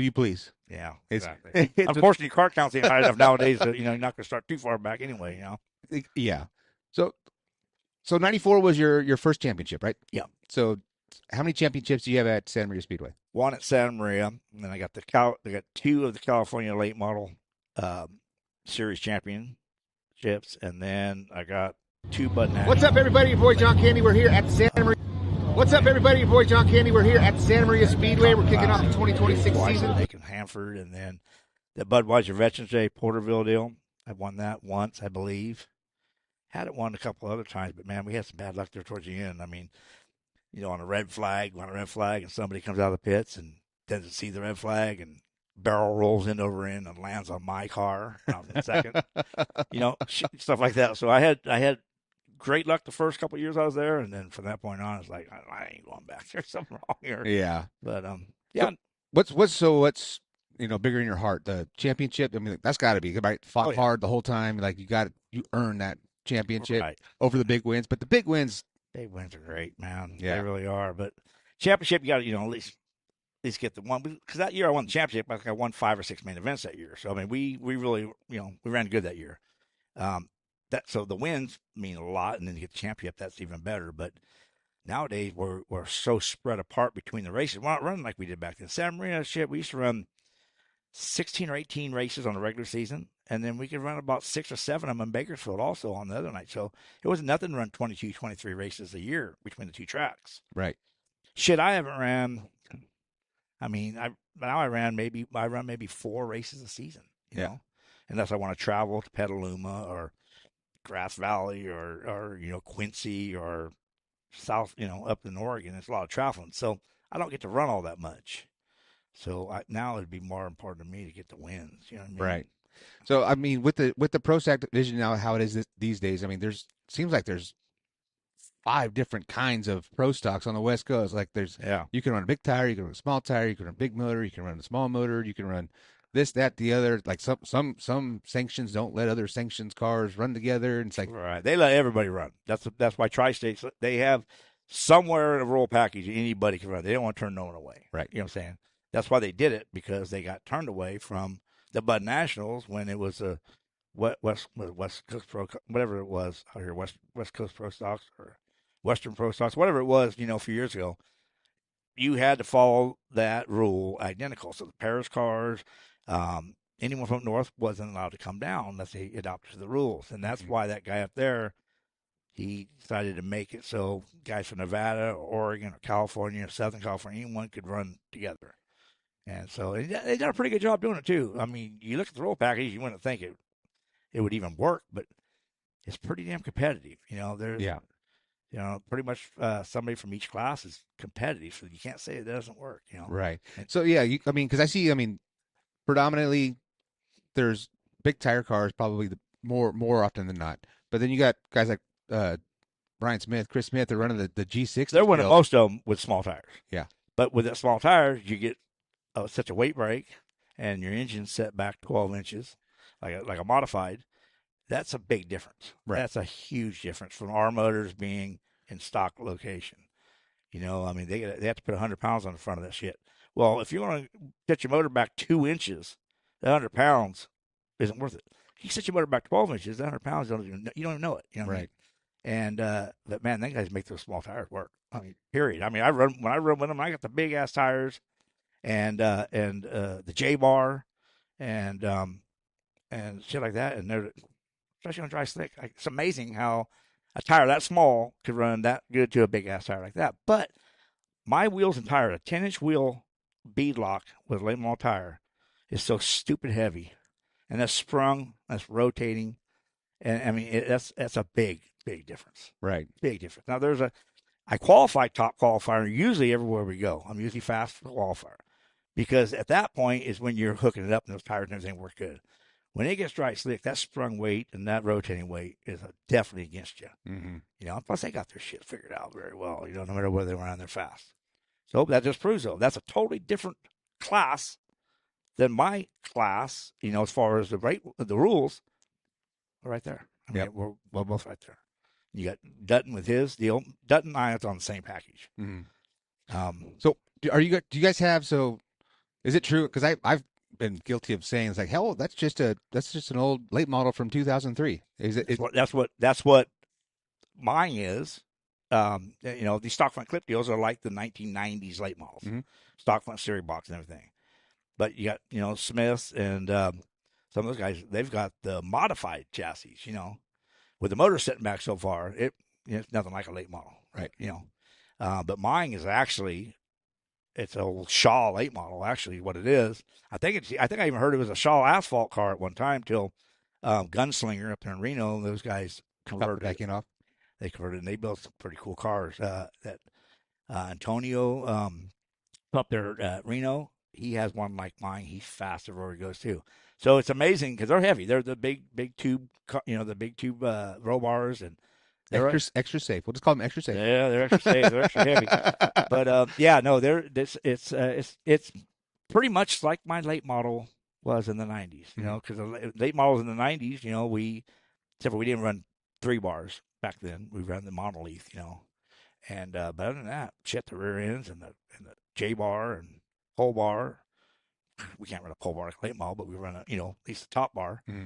you please? Yeah, exactly. Unfortunately, car counts ain't high enough nowadays that you're not going to start too far back anyway. Yeah. So 94 was your first championship, right? Yeah. So how many championships do you have at Santa Maria Speedway? 1 at Santa Maria, and then I got 2 of the California Late Model Series championships, and then I got 2 Bud National. What's up, everybody? Your boy John Candy. We're here at the Santa Maria. What's up, everybody? Your boy John Candy. We're here at the Santa Maria Speedway. We're kicking off the 2026 season. Taking Hanford, and then the Budweiser Veterans Day Porterville deal. I won that once, I believe. Had it won a couple other times, but man, we had some bad luck there towards the end. I mean, on a red flag, and somebody comes out of the pits and doesn't see the red flag and barrel rolls in over in and lands on my car in second. Stuff like that. So I had great luck the first couple of years I was there, and then from that point on, it's like I ain't going back. There's something wrong here. Yeah. But yeah. So what's bigger in your heart? The championship? I mean, that's got to be right. Fought hard the whole time. Like you earned that championship over the big wins. But the big wins are great, man. Yeah. They really are. But championship, you got to at least get the one, because that year I won the championship. I think I won 5 or 6 main events that year. So I mean, we really we ran good that year. So the wins mean a lot, and then you get the championship, that's even better. But nowadays we're so spread apart between the races. We're not running like we did back then. Santa Maria we used to run 16 or 18 races on the regular season, and then we could run about 6 or 7 of them in Bakersfield also on the other night. So it wasn't nothing to run 22, 23 races a year between the 2 tracks. Right. I haven't ran. I mean, I run maybe 4 races a season. You know, unless I want to travel to Petaluma or Grass Valley or Quincy or South, up in Oregon. It's a lot of traveling, so I don't get to run all that much. So now it'd be more important to me to get the wins. You know what I mean? Right. So I mean, with the Pro Stack division now, how it is these days. I mean, seems like there's 5 different kinds of pro stocks on the West Coast. Like you can run a big tire, you can run a small tire, you can run a big motor, you can run a small motor, you can run this, that, the other. Like some sanctions don't let other sanctions cars run together, and it's like they let everybody run. That's why Tri-States, they have somewhere in a rural package anybody can run. They don't want to turn no one away. Right. You know what I'm saying? That's why they did it, because they got turned away from the Bud Nationals when it was a West Coast Pro, whatever it was out here, West Coast Pro Stocks or Western Pro Stocks, whatever it was, a few years ago. You had to follow that rule identical. So the Paris cars, anyone from north wasn't allowed to come down unless they adopted the rules, and that's why that guy up there, he decided to make it so guys from Nevada, or Oregon, or California, or Southern California, anyone could run together. And so they did a pretty good job doing it too. I mean, you look at the rule package, you wouldn't think it would even work, but it's pretty damn competitive. There's pretty much somebody from each class is competitive, so you can't say it doesn't work. Right. So yeah, because I see, predominantly there's big tire cars, probably more often than not. But then you got guys like Brian Smith, Chris Smith, they're running the G6. They're running most of them with small tires. Yeah. But with the small tires, you get such a weight break, and your engine's set back 12 inches, like a modified. That's a big difference. Right. That's a huge difference from our motors being in stock location. They have to put 100 pounds on the front of that shit. Well, if you want to set your motor back 2 inches, that 100 pounds isn't worth it. You set your motor back 12 inches, that 100 pounds, you don't even know it. You know what I mean? And but man, them guys make those small tires work. Period. when I run with them, I got the big ass tires, and the J bar, and shit like that, and they're especially on dry slick. It's amazing how a tire that small could run that good to a big ass tire like that. But my wheels and tire, a 10-inch wheel bead lock with a late model tire, is so stupid heavy, and that's sprung, that's rotating, and that's a big difference. Right. Big difference. Now I qualify top qualifier usually everywhere we go. I'm usually fast for qualifier, because at that point is when you're hooking it up and those tires and everything work good. When it gets dry slick, that sprung weight and that rotating weight is definitely against you. Mm-hmm. Plus they got their shit figured out very well. No matter whether they were on, they're fast. So that just proves though that's a totally different class than my class. As far as the rules, we're right there. We're both right there. You got Dutton with his deal. Dutton and I are on the same package. Mm-hmm. So do you guys have? So is it true? Because I've been guilty of saying it's like, hell, that's just an old late model from 2003. Is it? That's what mine is. These stock front clip deals are like the 1990s late models, stock front series box and everything. But you got Smiths and some of those guys. They've got the modified chassis. With the motor sitting back so far, it's nothing like a late model, right? But mine is actually. It's a old Shaw late model, actually, what it is. I think I even heard it was a Shaw asphalt car at one time till Gunslinger up there in Reno. Those guys converted back in off. They converted and they built some pretty cool cars. That Antonio up there at Reno, he has one like mine. He's fast everywhere he goes too. So it's amazing because they're heavy. They're the big tube, the big tube roll bars, and they're extra safe. We'll just call them extra safe. Yeah, they're extra safe. They're extra heavy. But it's pretty much like my late model was in the 90s. Because the late models in the 90s, except for we didn't run 3 bars back then. We ran the monolith, And but other than that, shit, the rear ends and the J bar and pole bar. We can't run a pole bar like late model, but we run at least the top bar. Mm-hmm.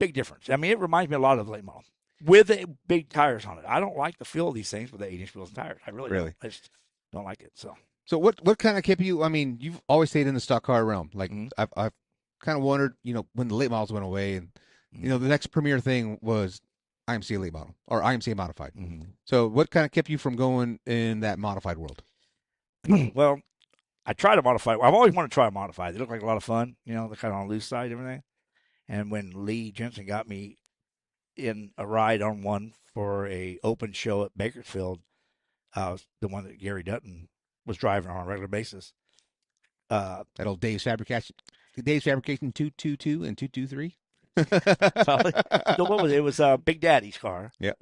Big difference. It reminds me a lot of the late model. With the big tires on it. I don't like the feel of these things with the 8-inch wheels and tires. I really don't. I just don't like it. So what kind of kept you? You've always stayed in the stock car realm. Like I've kind of wondered, when the late models went away, and the next premier thing was IMC late model or IMC modified. Mm-hmm. So what kind of kept you from going in that modified world? Well, I tried to modify. I've always wanted to try a modified. They look like a lot of fun. They're kind of on the loose side, and everything. And when Lee Jensen got me in a ride on one for a open show at Bakersfield, the one that Gary Dutton was driving on a regular basis. That old Dave's Fabrication 222 and 223. What was it? It was Big Daddy's car. Yeah.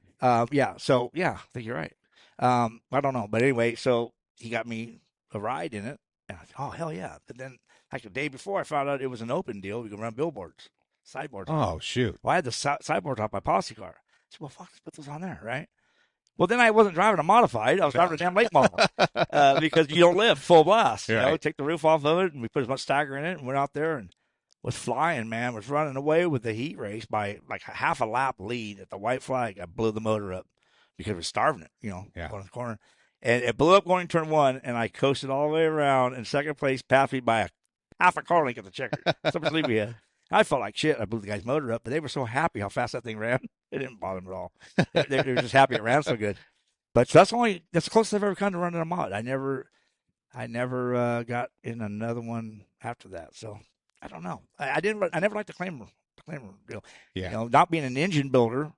Yeah. So I think you're right. I don't know, but anyway, so he got me a ride in it, and I thought, oh hell yeah! But then, like the day before, I found out it was an open deal. We could run billboards. Sideboards. Oh, shoot. Well, I had the sideboard off my posse car. I said, well, fuck, let's put those on there, right? Well, then I wasn't driving a modified. I was driving a damn late model because you don't lift full blast. Right. Take the roof off of it, and we put as much stagger in it and went out there and was flying, man, was running away with the heat race by like half a lap lead at the white flag. I blew the motor up because it was starving it, going in the corner. And it blew up going turn one, and I coasted all the way around in second place, passed me by half a car length at the checker. So much lead we had. I felt like shit. I blew the guy's motor up, but they were so happy how fast that thing ran. It didn't bother them at all. They were just happy it ran so good. But so that's the closest I've ever come to running a mod. I never got in another one after that. So I don't know. I never liked the claimer deal. Yeah. Not being an engine builder,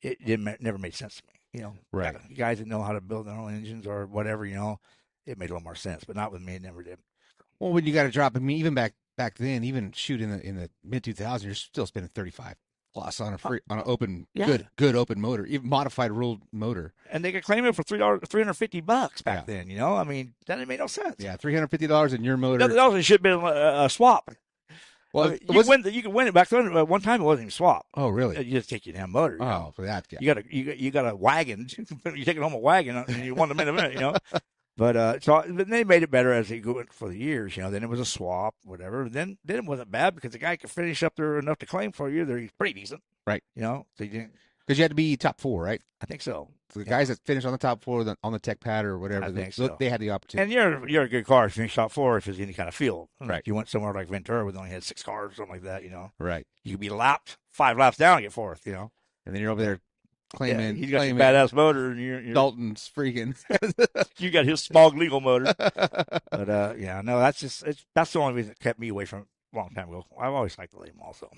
it never made sense to me. Right. Guys that know how to build their own engines or whatever, it made a little more sense. But not with me. It never did. Well, when you got to drop, I mean, even back then, even shoot in the mid 2000s, you're still spending 35 plus on an open good open motor, even modified ruled motor. And they could claim it for $350 back then. I mean, that didn't make no sense. Yeah, $350 in your motor. It should have been a swap. Well, you can win it back then. One time it wasn't even swap. Oh, really? You just take your damn motor. Oh, for that. Yeah. You got a wagon. You take it home a wagon, and you won them in a minute. But but they made it better as they go for the years. Then it was a swap, whatever. Then it wasn't bad because the guy could finish up there enough to claim for you. They're pretty decent, right? So you didn't. Because you had to be top 4, right? I think so. The guys that finished on the top 4 on the tech pad or whatever, I think so. They had the opportunity. And you're a good car if you finish top 4 if there's any kind of field. Right. If you went somewhere like Ventura where they only had 6 cars or something like that, Right. You could be lapped 5 laps down and get 4th, And then you're over there claiming. He's got a badass motor, and you're Dalton's freaking. You got his smog legal motor. But no, that's the only reason that kept me away from it a long time ago. I've always liked the late also.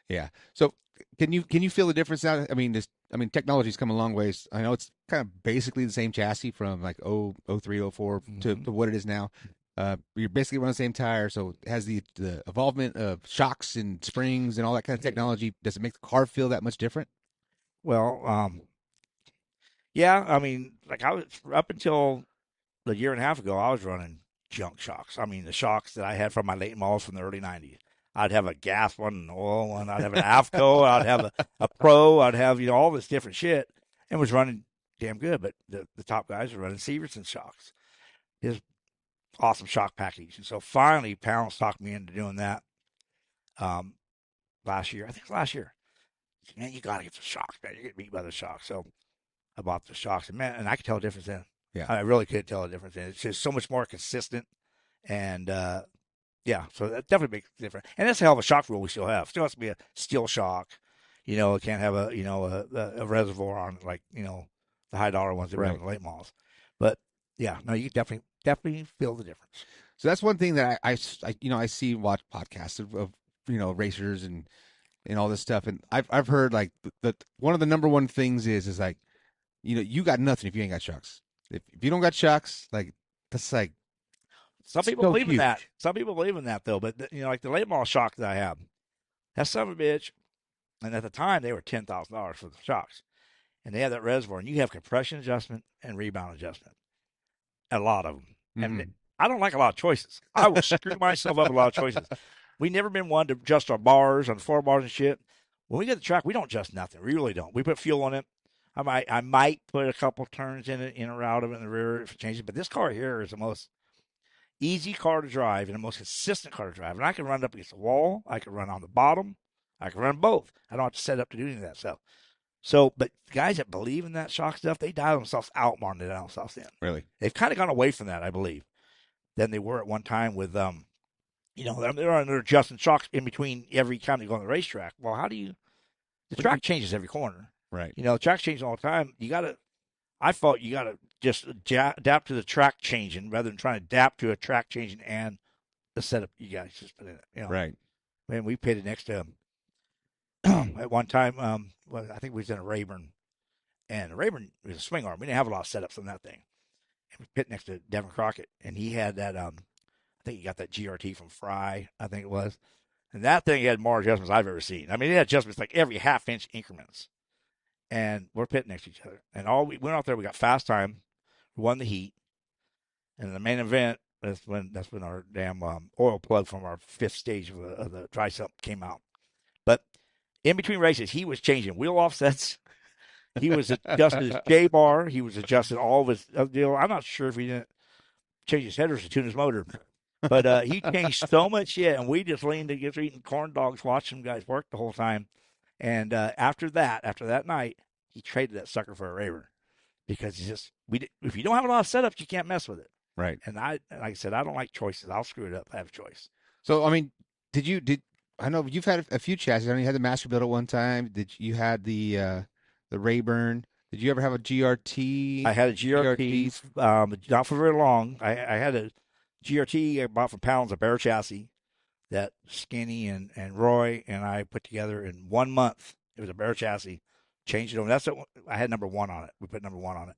Yeah. So can you feel the difference now? I mean, technology's come a long ways. I know it's kind of basically the same chassis from like 03, 04 to what it is now. You're basically running the same tire, so it has the involvement of shocks and springs and all that kind of technology. Does it make the car feel that much different? Well, yeah. I mean, like I was up until a year and a half ago, I was running junk shocks. I mean, the shocks that I had from my late models from the early '90s. I'd have a gas one, an oil one. I'd have an AFCO. I'd have a Pro. I'd have all this different shit, and was running damn good. But the top guys were running Severson shocks. His awesome shock package, and so finally, Pounds talked me into doing that. Last year, I think it was last year. Man, you got to get the shocks, man. You're getting beat by the shocks. So I bought the shocks, and I could tell a difference then. Yeah, I really could tell a difference then. It's just so much more consistent, and so that definitely makes a difference. And that's a hell of a shock rule we still have. Still has to be a steel shock. It can't have a reservoir on it like the high dollar ones that we have in the late models. But yeah, no, you definitely feel the difference. So that's one thing that I watch podcasts of racers and all this stuff, and I've heard like that one of the number one things is like you got nothing if you ain't got shocks. If you don't got shocks, like that's like some people believe in that. Some people believe in that though, but like the late model shock that I have, that son of a bitch, and at the time they were $10,000 for the shocks, and they have that reservoir, and you have compression adjustment and rebound adjustment, a lot of them, and I don't like a lot of choices. I will screw myself up a lot of choices. We never been one to adjust our bars on 4 bars and shit. When we get the track, we don't adjust nothing. We really don't. We put fuel on it. I might put a couple turns in it, in or out of it in the rear if it changes. But this car here is the most easy car to drive and the most consistent car to drive. And I can run up against the wall. I can run on the bottom. I can run both. I don't have to set up to do any of that stuff. So, but guys that believe in that shock stuff, they dial themselves out more than they dial themselves in. Really? They've kind of gone away from that, I believe, than they were at one time with they're adjusting shocks in between every time they go on the racetrack. Well, the track changes every corner. Right. The track changes all the time. I thought you got to just adapt to the track changing rather than trying to adapt to a track changing and the setup you guys just put in it. Right. Man, we pitted next to at one time, I think we was in a Rayburn, and the Rayburn was a swing arm. We didn't have a lot of setups on that thing. And we pitted next to Devin Crockett, and he had that, I think he got that GRT from Fry, I think it was. And that thing had more adjustments I've ever seen. I mean, it had adjustments like every half-inch increments. And we're pitting next to each other. And we went out there, we got fast time, we won the heat. And the main event, that's when our damn oil plug from our 5th stage of the dry sump came out. But in between races, he was changing wheel offsets. He was adjusting his J bar. He was adjusting all of his deal. I'm not sure if he didn't change his headers to tune his motor. But he changed so much shit, and we just leaned against eating corn dogs, watching guys work the whole time. And after that night, he traded that sucker for a Rayburn because he just if you don't have a lot of setups, you can't mess with it. Right. And like I said, I don't like choices. I'll screw it up. I have a choice. So I mean, did I know you've had a few chassis. I know you had the Masterbuilt at one time. Did you had the Rayburn? Did you ever have a GRT? I had a GRT, not for very long. I had a GRT I bought from Pounds, a bare chassis that Skinny and Roy and I put together in 1 month. It was a bare chassis. Changed it over. I had number 1 on it. We put number 1 on it.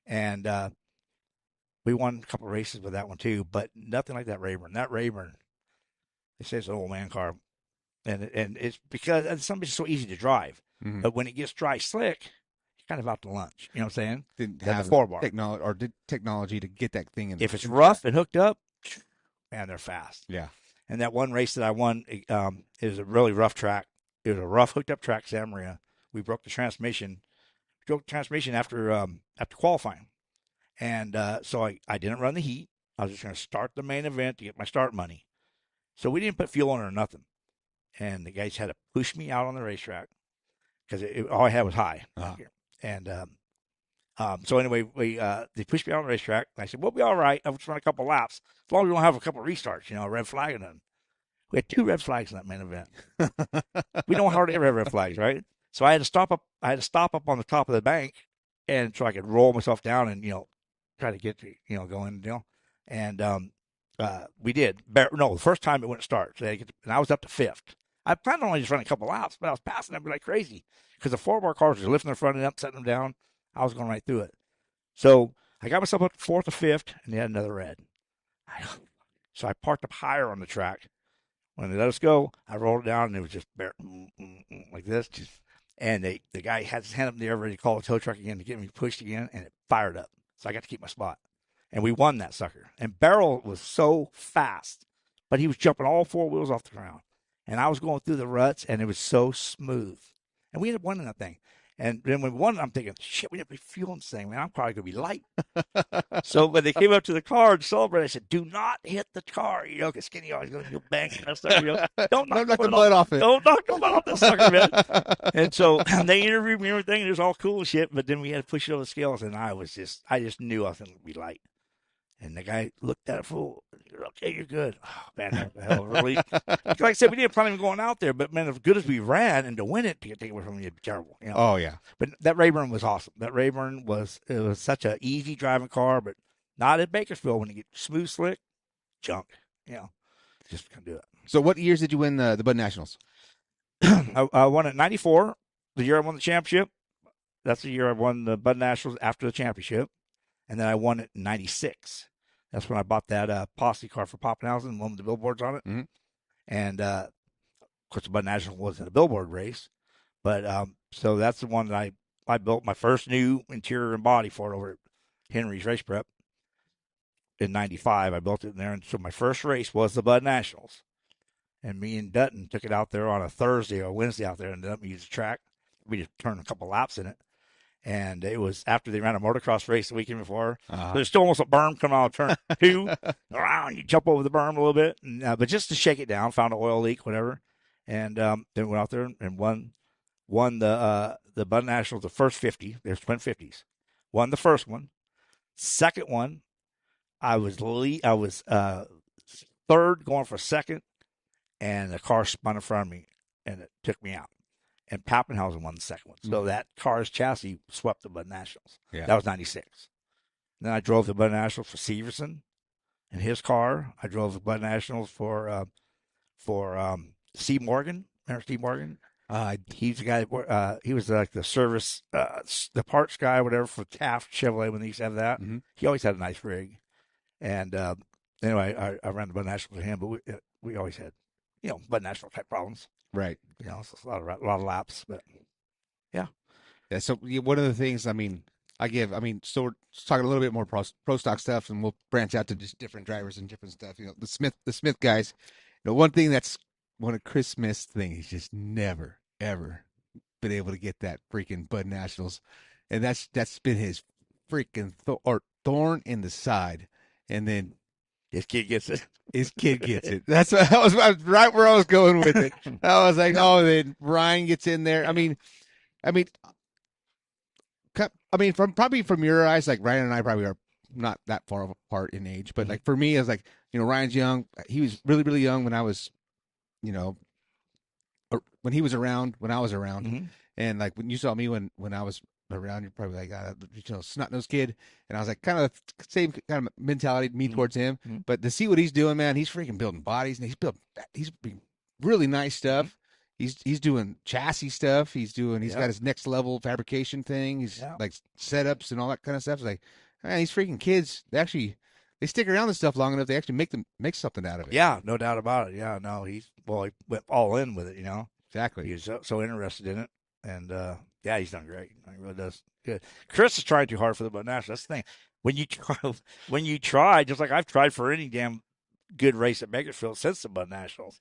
And we won a couple of races with that one too, but nothing like that Rayburn. That Rayburn, they say it's an old man car. And it's because somebody's so easy to drive. Mm-hmm. But when it gets dry slick, you're kind of out to lunch. You know what I'm saying? Didn't That's have a 4-bar. technology to get that thing in. If it's rough and hooked up, man, they're fast. Yeah. And that one race that I won, it was a really rough track. It was a rough hooked up track, Santa Maria. We broke the transmission. After qualifying, and so I didn't run the heat. I was just going to start the main event to get my start money. So we didn't put fuel on it or nothing. And the guys had to push me out on the racetrack because all I had was high. And so anyway, they pushed me out on the racetrack. And I said, "We'll be all right. I'll just run a couple laps as long as we don't have a couple restarts. A red flag and then." We had 2 red flags in that main event. We don't hardly ever have red flags, right? So I had to stop up. On the top of the bank, and so I could roll myself down and try to get to going And we did. No, the first time it wouldn't start. So and I was up to 5th. I planned on only just running a couple laps, but I was passing them like crazy because the 4-bar cars were lifting their front end up, setting them down. I was going right through it. So I got myself up to 4th or 5th, and they had another red. So I parked up higher on the track. When they let us go, I rolled it down, and it was just like this. And the guy had his hand up in the air ready to call the tow truck again to get me pushed again, and it fired up. So I got to keep my spot. And we won that sucker. And Barrel was so fast, but he was jumping all 4 wheels off the ground. And I was going through the ruts, and it was so smooth. And we ended up winning that thing. And then when we won, I'm thinking, shit, we didn't be fueling this thing, man. I'm probably going to be light. So when they came up to the car to celebrate, I said, do not hit the car, because Skinny always goes, you'll bang that sucker. Don't knock the blood off it. Don't knock the blood off that sucker, man. And so they interviewed me and everything, and it was all cool and shit, but then we had to push it over the scales, and I just knew I was going to be light. And the guy looked at it full. Okay, you're good. Oh, man, that was a hell of a relief. Like I said, we didn't plan on going out there, but man, as good as we ran, and to win it, to get taken away from me, it'd be terrible. Oh yeah. But that Rayburn was awesome. That Rayburn was such an easy driving car, but not at Bakersfield when you get smooth, slick, junk. Just couldn't do it. So what years did you win the Bud Nationals? I won it 94, the year I won the championship. That's the year I won the Bud Nationals after the championship. And then I won it in 96. That's when I bought that posse car for Poppenhausen, one with the billboards on it. Mm-hmm. And, of course, the Bud National wasn't a billboard race. But so that's the one that I built my first new interior and body for it over at Henry's Race Prep in 95. I built it in there. And so my first race was the Bud Nationals. And me and Dutton took it out there on a Thursday or Wednesday out there and ended up using the track. We just turned a couple laps in it. And it was after they ran a motocross race the weekend before. There's still almost a berm coming out of turn 2. Around, you jump over the berm a little bit. And, but just to shake it down, found an oil leak, whatever. And then went out there and won the Bud Nationals, the first 50. There's twin 50s. Won the first one. Second one, I was third going for second. And the car spun in front of me, and it took me out. And Pappenhausen won the second one. So that car's chassis swept the Bud Nationals. Yeah. That was 96. Then I drove the Bud Nationals for Severson in his car. I drove the Bud Nationals for Steve Morgan. Remember Steve Morgan? He's the guy, he was like the service, the parts guy, whatever, for Taft Chevrolet when they used to have that. Mm-hmm. He always had a nice rig. And anyway, I ran the Bud Nationals with him, but we always had, Bud National type problems. Right. So it's a lot of laps, but yeah. Yeah. So one of the things, so we're talking a little bit more pro stock stuff, and we'll branch out to just different drivers and different stuff. The Smith guys. One thing that's one of Chris Smith's thing, he's just never ever been able to get that freaking Bud Nationals, and that's been his freaking thorn in the side. And then His kid gets it. His kid gets it. That's what, that was right where I was going with it. I was like, oh, then Ryan gets in there. I mean, from probably from your eyes, like Ryan and I probably are not that far apart in age, but like for me, it's like, Ryan's young. He was really, really young when I was, when he was around, when I was around, and like when you saw me when I was around, you're probably like, snot-nosed kid, and I was like kind of the same kind of mentality me towards him. But to see what he's doing, man, he's freaking building bodies, and he's doing really nice stuff. He's doing chassis stuff. He's got his next level fabrication thing. He's like setups and all that kind of stuff. It's like, man, these freaking kids, they stick around this stuff long enough. They actually make something out of it. Yeah, no doubt about it. Yeah, no, he went all in with it. Exactly. He was so interested in it, and yeah, he's done great. He really does good. Chris is trying too hard for the Bud National. That's the thing. When you try, just like I've tried for any damn good race at Bakersfield since the Bud Nationals.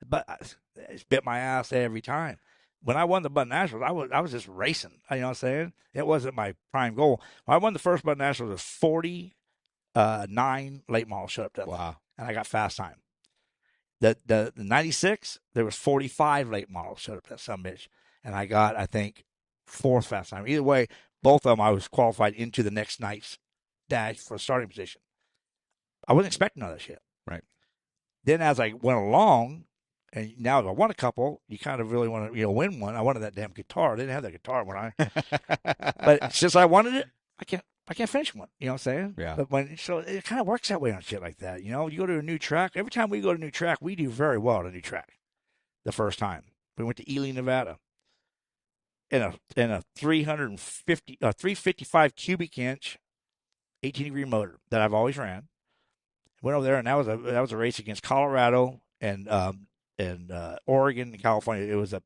But it's bit my ass every time. When I won the Bud Nationals, I was just racing. You know what I'm saying? It wasn't my prime goal. When I won the first Bud Nationals, was 49 late models showed up that wow, and I got fast time. The 96, there was 45 late models showed up that some bitch, and I got, I think, fourth fast time. Either way, both of them I was qualified into the next night's dash for a starting position. I wasn't expecting all that shit. Right. Then as I went along, and now if I won a couple, you kind of really want to, win one. I wanted that damn guitar. I didn't have that guitar when but since I wanted it, I can't finish one. You know what I'm saying? Yeah. But so it kind of works that way on shit like that. You go to a new track. Every time we go to a new track, we do very well at a new track. The first time we went to Ely, Nevada, in a 355 cubic inch, 18-degree motor that I've always ran. Went over there, and that was a race against Colorado and Oregon and California. It was a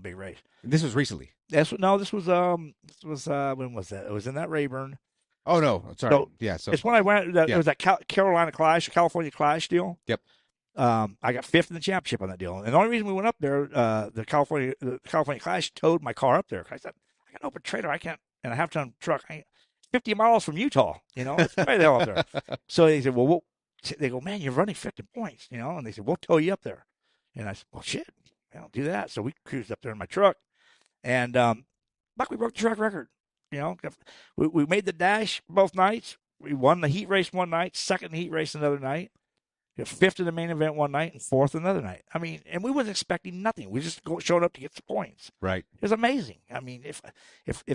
big race. This was recently. This was when was that? It was in that Rayburn. Oh no, sorry. So, it's when I went. It was that California Clash deal. Yep. I got fifth in the championship on that deal, and the only reason we went up there, the California Clash towed my car up there. I said, I got an open trailer, I can't, and a half-ton truck. 50 miles from Utah, it's way the hell up there. So they said, they go, man, you're running 50 points, and they said, we'll tow you up there. And I said, well, shit, I'll do that. So we cruised up there in my truck, and we broke the track record. We made the dash both nights. We won the heat race one night, second heat race another night, fifth in the main event one night, and fourth another night. I mean, and we wasn't expecting nothing. We just showed up to get the points. Right. It was amazing. I mean, if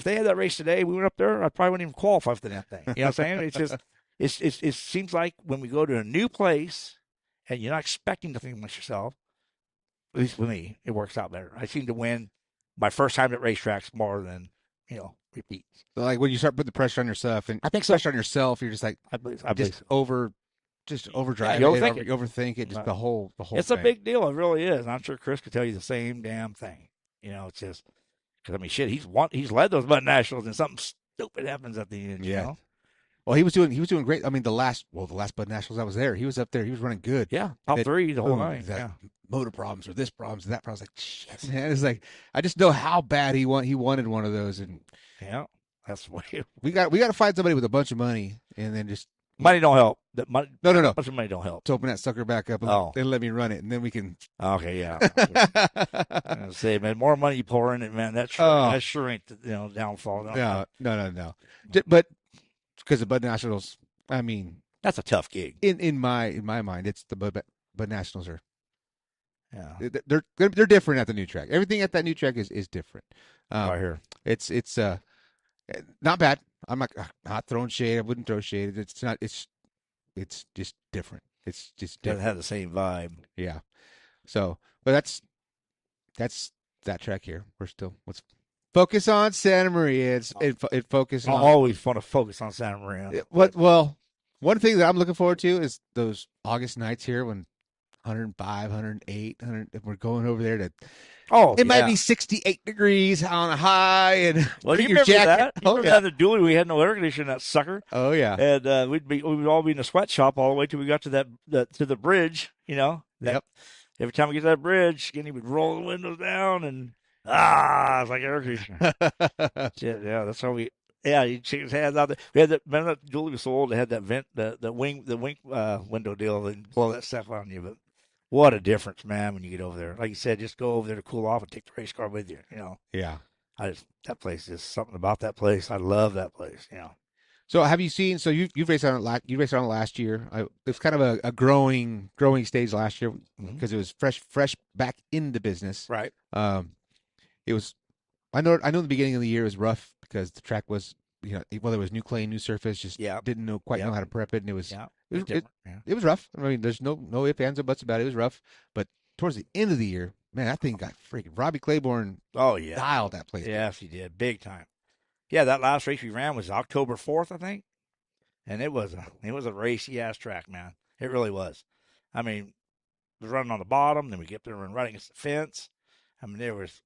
they had that race today, we went up there, I probably wouldn't even qualify for the damn thing. You know what I'm saying? It's just, it seems like when we go to a new place and you're not expecting nothing much yourself, at least for me, it works out better. I seem to win my first time at racetracks more than, repeats. So like when you start putting the pressure on yourself, and I think so. pressure on yourself, you're just like, I believe just overdrive you it, overthink it, just the whole It's thing. a big deal. It really is. And I'm sure Chris could tell you the same damn thing. It's just, because, I mean, shit, he's led those Bud Nationals, and something stupid happens at the end, Yeah. Well, he was doing great. I mean, the last Bud Nationals I was there, he was up there. He was running good. Yeah, top three the whole night. Yeah. Motor problems or this problems and that problems. Like, shit, man. It's like, I just know how bad he wanted one of those. And yeah, that's the way. We got to find somebody with a bunch of money and then just. Money don't help. No. Bunch of money don't help. To open that sucker back up and let me run it, and then we can. Okay, yeah. I say, man, more money you pour in it, man. That sure ain't the downfall. No. But because the Bud Nationals, I mean, that's a tough gig. In my mind, it's the Bud Nationals are. Yeah, they're different at the new track. Everything at that new track is different. Right here, it's not bad. I'm not throwing shade. I wouldn't throw shade. It's not. It's just different. It's just different. Doesn't have the same vibe. Yeah. So, but that's that track here. Let's focus on Santa Maria. It focus. I always want to focus on Santa Maria. Well, one thing that I'm looking forward to is those August nights here when 105, 108, 100. If we're going over there to. It might be 68 degrees on a high, and well, you your remember jacket. that? You remember that dually? We had no air conditioning in that sucker. Oh yeah, and we would all be in the sweatshop all the way till we got to to the bridge. Yep. Every time we get to that bridge, Skinny would roll the windows down, and it's like air conditioner. Yeah, that's how we. Yeah, he shook his hands out there. We had that. Remember that Julie was so old. They had that vent, the wing, window deal, and blow that stuff on you. But what a difference, man, when you get over there. Like you said, just go over there to cool off and take the race car with you. Yeah. That place is something about that place. I love that place. So have you seen? So you've raced on it. You raced on it last year. It was kind of a growing stage last year because it was fresh back in the business. Right. It was. I know. In the beginning of the year it was rough because the track was, whether it was new clay, new surface, just didn't quite know how to prep it, and it was. Yeah. It was rough. I mean, there's no ifs, ands, or buts about it. It was rough, but towards the end of the year, man, that thing got freaking. Robbie Claiborne. Oh yeah. Dialed that place. Yes, he did, big time. Yeah, that last race we ran was October 4th, I think, and it was a racy ass track, man. It really was. I mean, we was running on the bottom, then we get there and running against the fence. I mean, there was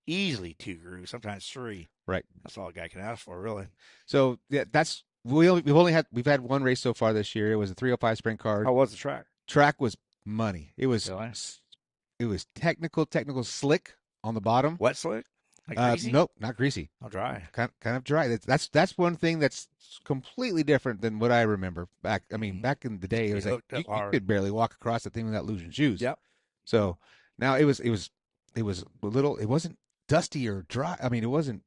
easily 2 grooves, sometimes 3. Right. That's all a guy can ask for, really. So yeah, we've had one race so far this year. It was a 305 sprint car. How was the track? Track was money. It was Really? it was technical slick on the bottom. Wet slick? Like greasy? Nope, not greasy. Oh, dry. Kind of dry. That's one thing that's completely different than what I remember back. I mean, back in the day, it was like you could barely walk across the thing without losing shoes. Yep. So now it was a little. It wasn't dusty or dry. I mean, it wasn't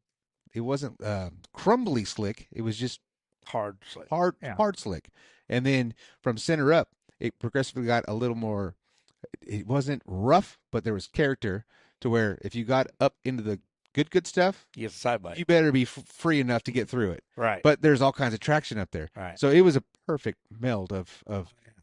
crumbly slick. It was just hard slick. Hard slick. And then from center up, it progressively got a little more. It wasn't rough, but there was character to where if you got up into the good stuff, you get the side bite. You better be free enough to get through it. Right. But there's all kinds of traction up there. Right. So it was a perfect meld of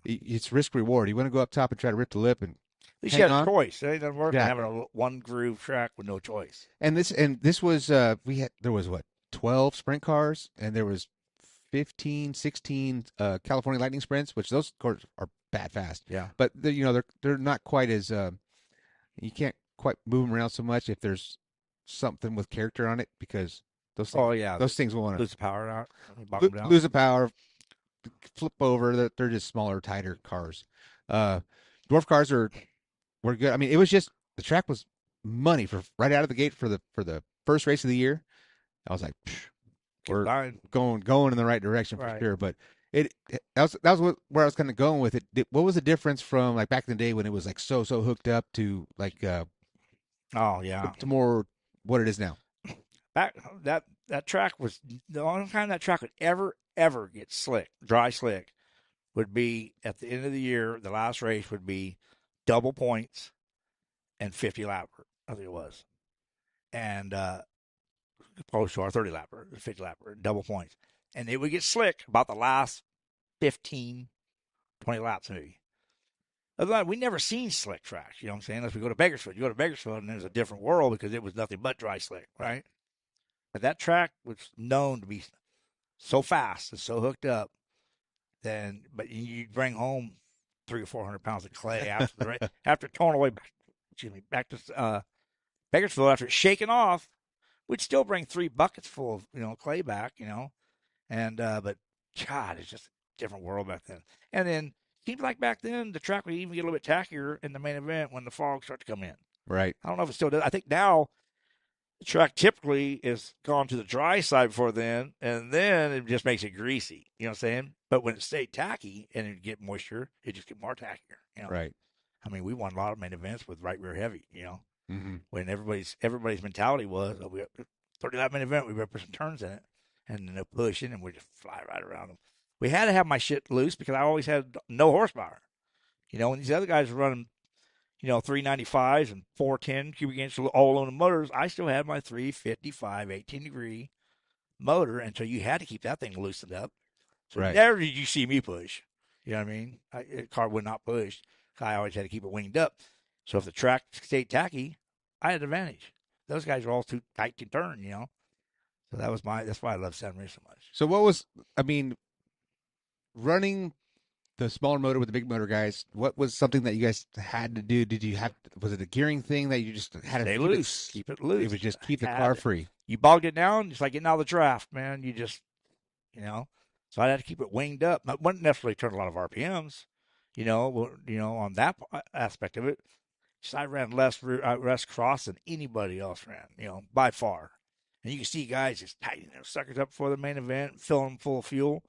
it's risk reward. You want to go up top and try to rip the lip and at least you had a choice. It doesn't work having a one groove track with no choice. And this was there was 12 sprint cars and there was 15, 16 California Lightning sprints, which those cars are bad fast. Yeah. But they're not quite as you can't quite move them around so much if there's something with character on it because those things, those things will want to lose the power out, lose the power, flip over. They're just smaller, tighter cars. Dwarf cars were good. I mean, it was just the track was money for right out of the gate for the first race of the year. I was like, we're going in the right direction for sure. But that was where I was kind of going with it. What was the difference from like back in the day when it was like so hooked up to like to more what it is now? Back that track was the only time that track would ever get dry slick would be at the end of the year. The last race would be double points and 50 lapper, I think it was, and opposed to our 30 lapper, 50 lapper, double points, and it would get slick about the last 15, 20 laps maybe. Otherwise, we never seen slick tracks, you know what I'm saying? Unless we go to Bakersfield. You go to Bakersfield and there's a different world because it was nothing but dry slick, right? But that track was known to be so fast and so hooked up, but you bring home 300 or 400 pounds of clay after the race, after towing away, back to Bakersfield after it's shaken off. We'd still bring 3 buckets full of clay back, and but God, it's just a different world back then. And then seems like back then the track would even get a little bit tackier in the main event when the fog starts to come in. Right. I don't know if it still does. I think now the track typically is gone to the dry side before then, and then it just makes it greasy. You know what I'm saying? But when it stayed tacky and it get moisture, it just get more tackier. Right. I mean, we won a lot of main events with right rear heavy. Mm-hmm. When everybody's mentality was, we 30 lap main event, we better put some turns in it, and then they're pushing, and we just fly right around them. We had to have my shit loose because I always had no horsepower. When these other guys were running, 395s and 410 cubic inch all aluminum motors, I still had my 355 18-degree motor, and so you had to keep that thing loosened up. So never did you see me push. You know what I mean? The car would not push. I always had to keep it winged up. So if the track stayed tacky, I had an advantage. Those guys were all too tight to turn, So that's why I love Santa Maria so much. So running the smaller motor with the big motor guys, what was something that you guys had to do? Was it a gearing thing that you just had Stay to loose? Keep it loose. It was just keep the car free. You bogged it down, it's like getting out of the draft, man. You just, So I had to keep it winged up. I wouldn't necessarily turn a lot of RPMs, on that aspect of it. Just I ran less cross than anybody else ran, by far. And you can see guys just tightening their suckers up before the main event, filling them full of fuel.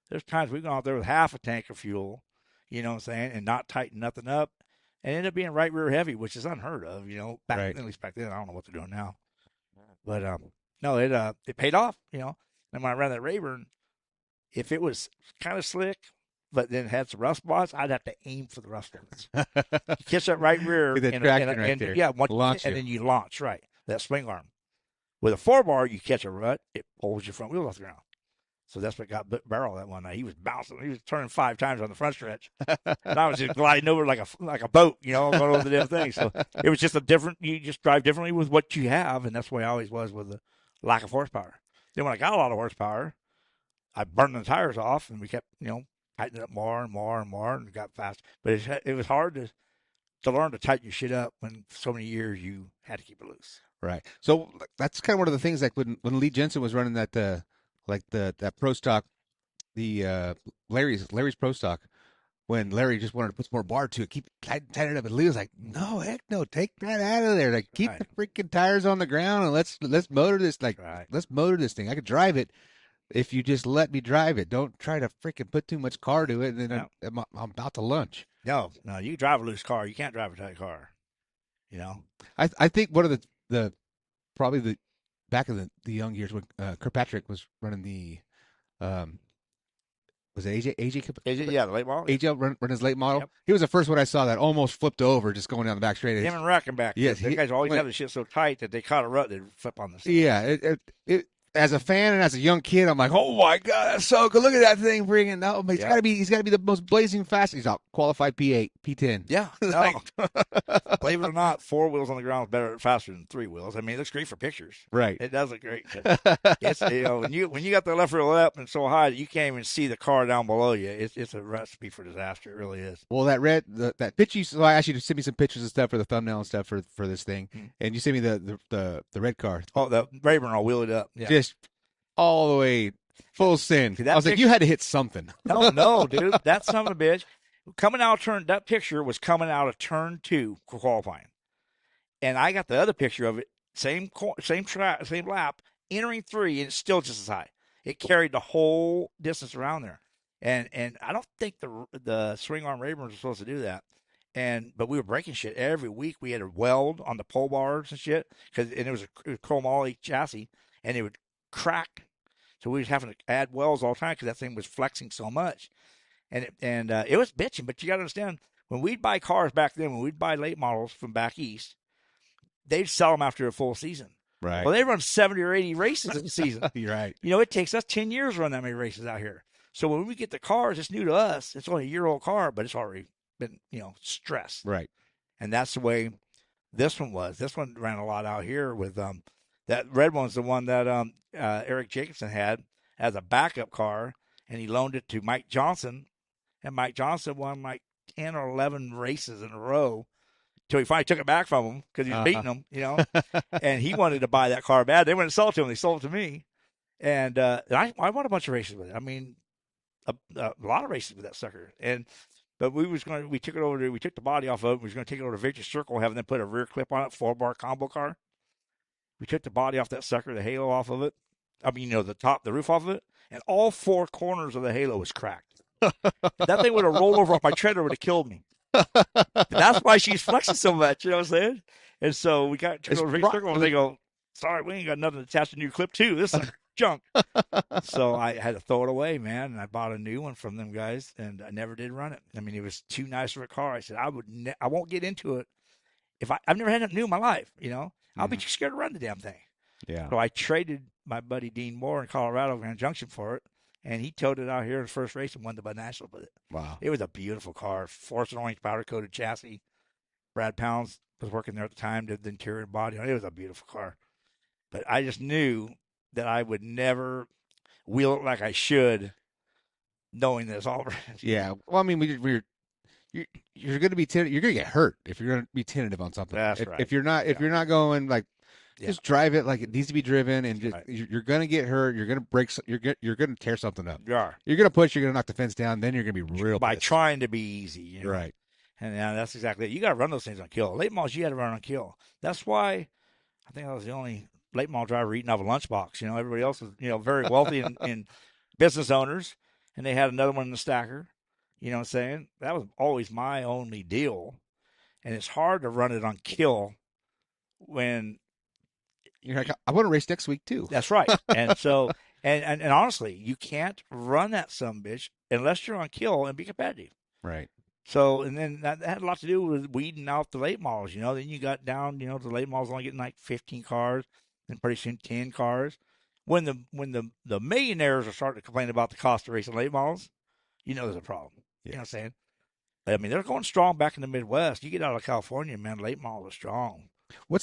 There's times we've gone out there with half a tank of fuel, you know what I'm saying, and not tighten nothing up, and end up being right rear heavy, which is unheard of, you know, back Right. at least back then. I don't know what they're doing now. But no, it paid off, you know. And when I ran that Rayburn, if it was kind of slick, but then had some rough spots, I'd have to aim for the rough spots. Catch that right rear, With the and, traction and, right and there. yeah, Launch and you. then you launch right that swing arm. With a 4-bar, you catch a rut, it pulls your front wheel off the ground. So that's what got Barrel that one night. He was bouncing. He was turning 5 times on the front stretch, and I was just gliding over like a boat, you know, going over the damn thing. So it was just a different. You just drive differently with what you have, and that's the way I always was with the lack of horsepower. Then when I got a lot of horsepower, I burned the tires off, and we kept, you know, tightening it up more and more and more, and got fast. But it was hard to learn to tighten your shit up when so many years you had to keep it loose. Right. So that's kind of one of the things, like when Lee Jensen was running that that pro stock, the Larry's pro stock, when Larry just wanted to put some more bar to it, keep tighten it up, and Lee was like, "No, heck no, take that out of there. Like, keep Right. the freaking tires on the ground and let's motor this. Like, Right. let's motor this thing. I could drive it if you just let me drive it. Don't try to freaking put too much car to it, and then I'm about to lunch." No, you can drive a loose car. You can't drive a tight car. You know. I think one of the probably the back of the young years when Kirkpatrick was running the was it AJ, Yeah, the late model. AJ run his late model. Yep. He was the first one I saw that almost flipped over just going down the back straight. Him and Rackenback. Yes, the guys always have the shit so tight that they caught a rut, they'd flip on the side. Yeah, it as a fan and as a young kid, I'm like, oh my god, that's so good. Look at that thing bringing. No, but he's got to be the most blazing fast. He's out qualified P8, P10. Yeah, Like- believe it or not, 4 wheels on the ground is faster than 3 wheels. I mean, it looks great for pictures. Right. It does look great. It's, you know, when you got the left rear up and so high that you can't even see the car down below you, it's a recipe for disaster. It really is. Well, that picture. So I asked you to send me some pictures and stuff for the thumbnail and stuff for this thing, and you sent me the red car. Oh, the Rayburn, I'll wheel it up. Yeah. Just all the way full send. See, I was like, you had to hit something. No, dude, that son of a bitch coming out of that picture was coming out of turn 2 for qualifying, and I got the other picture of it, same lap, entering 3, and it's still just as high. It carried the whole distance around there, and I don't think the swing arm Rayburn's were supposed to do that. But we were breaking shit every week. We had to weld on the pole bars and shit and it was a chromoly chassis, and it would crack. So we was having to add welds all the time because that thing was flexing so much, and it was bitching. But you got to understand, when we'd buy cars back then, when we'd buy late models from back east, they'd sell them after a full season. Right. Well, they run 70 or 80 races in a season. You're right. You know, it takes us 10 years to run that many races out here. So when we get the cars, it's new to us. It's only a year-old car, but it's already been, you know, stressed. Right. And that's the way this one was. This one ran a lot out here with that red one's the one that Eric Jacobson had as a backup car, and he loaned it to Mike Johnson, and Mike Johnson won like 10 or 11 races in a row till he finally took it back from him because he was beating him, you know. And he wanted to buy that car bad. They went and sold it to him. They sold it to me, and I won a bunch of races with it. I mean, a lot of races with that sucker. But we took the body off of it. We was going to take it over to Victory Circle, having them put a rear clip on it, 4-bar combo car. We took the body off that sucker, the halo off of it. I mean, you know, the roof off of it, and all 4 corners of the halo was cracked. That thing would have rolled over off my treader, would have killed me. That's why she's flexing so much, you know what I'm saying? And so we took it over to Victory Circle, and they go, "Sorry, we ain't got nothing attached to your clip too. This is junk." So I had to throw it away, man, and I bought a new one from them guys, and I never did run it. I mean, it was too nice for a car. I said I won't get into it if I've never had something new in my life, you know. I'll be too scared to run the damn thing. Yeah. So I traded my buddy Dean Moore in Colorado, Grand Junction, for it, and he towed it out here in the first race and won the Bud National with it. Wow. It was a beautiful car, forest orange powder coated chassis. Brad Pounds was working there at the time, did the interior and body. It was a beautiful car. But I just knew that I would never wheel it like I should, knowing this all. Yeah. Well, I mean, you're going to be you're going to get hurt if you're going to be tentative on something. That's right. If you're not going like, just drive it like it needs to be driven, and just, you're going to get hurt. You're going to break. You're going to tear something up. You are. You're going to push. You're going to knock the fence down. Then you're going to be real by pissed. trying to be easy. You know? Right. And that's exactly it. You got to run those things on kill. Late models, you had to run on kill. That's why I think I was the only late model driver eating off a lunchbox. Everybody else is very wealthy and business owners, and they had another one in the stacker. You know what I'm saying? That was always my only deal, and it's hard to run it on kill when You're like, I want to race next week too. that's right. And so, and honestly, you can't run that sumbitch unless you're on kill and be competitive. Right. So, and then that had a lot to do with weeding out the late models. Then you got down, the late models only getting like 15 cars, and pretty soon 10 cars. When the millionaires are starting to complain about the cost of racing late models, there's a problem. You know what I'm saying? I mean, they're going strong back in the Midwest. You get out of California, man, late models are strong. I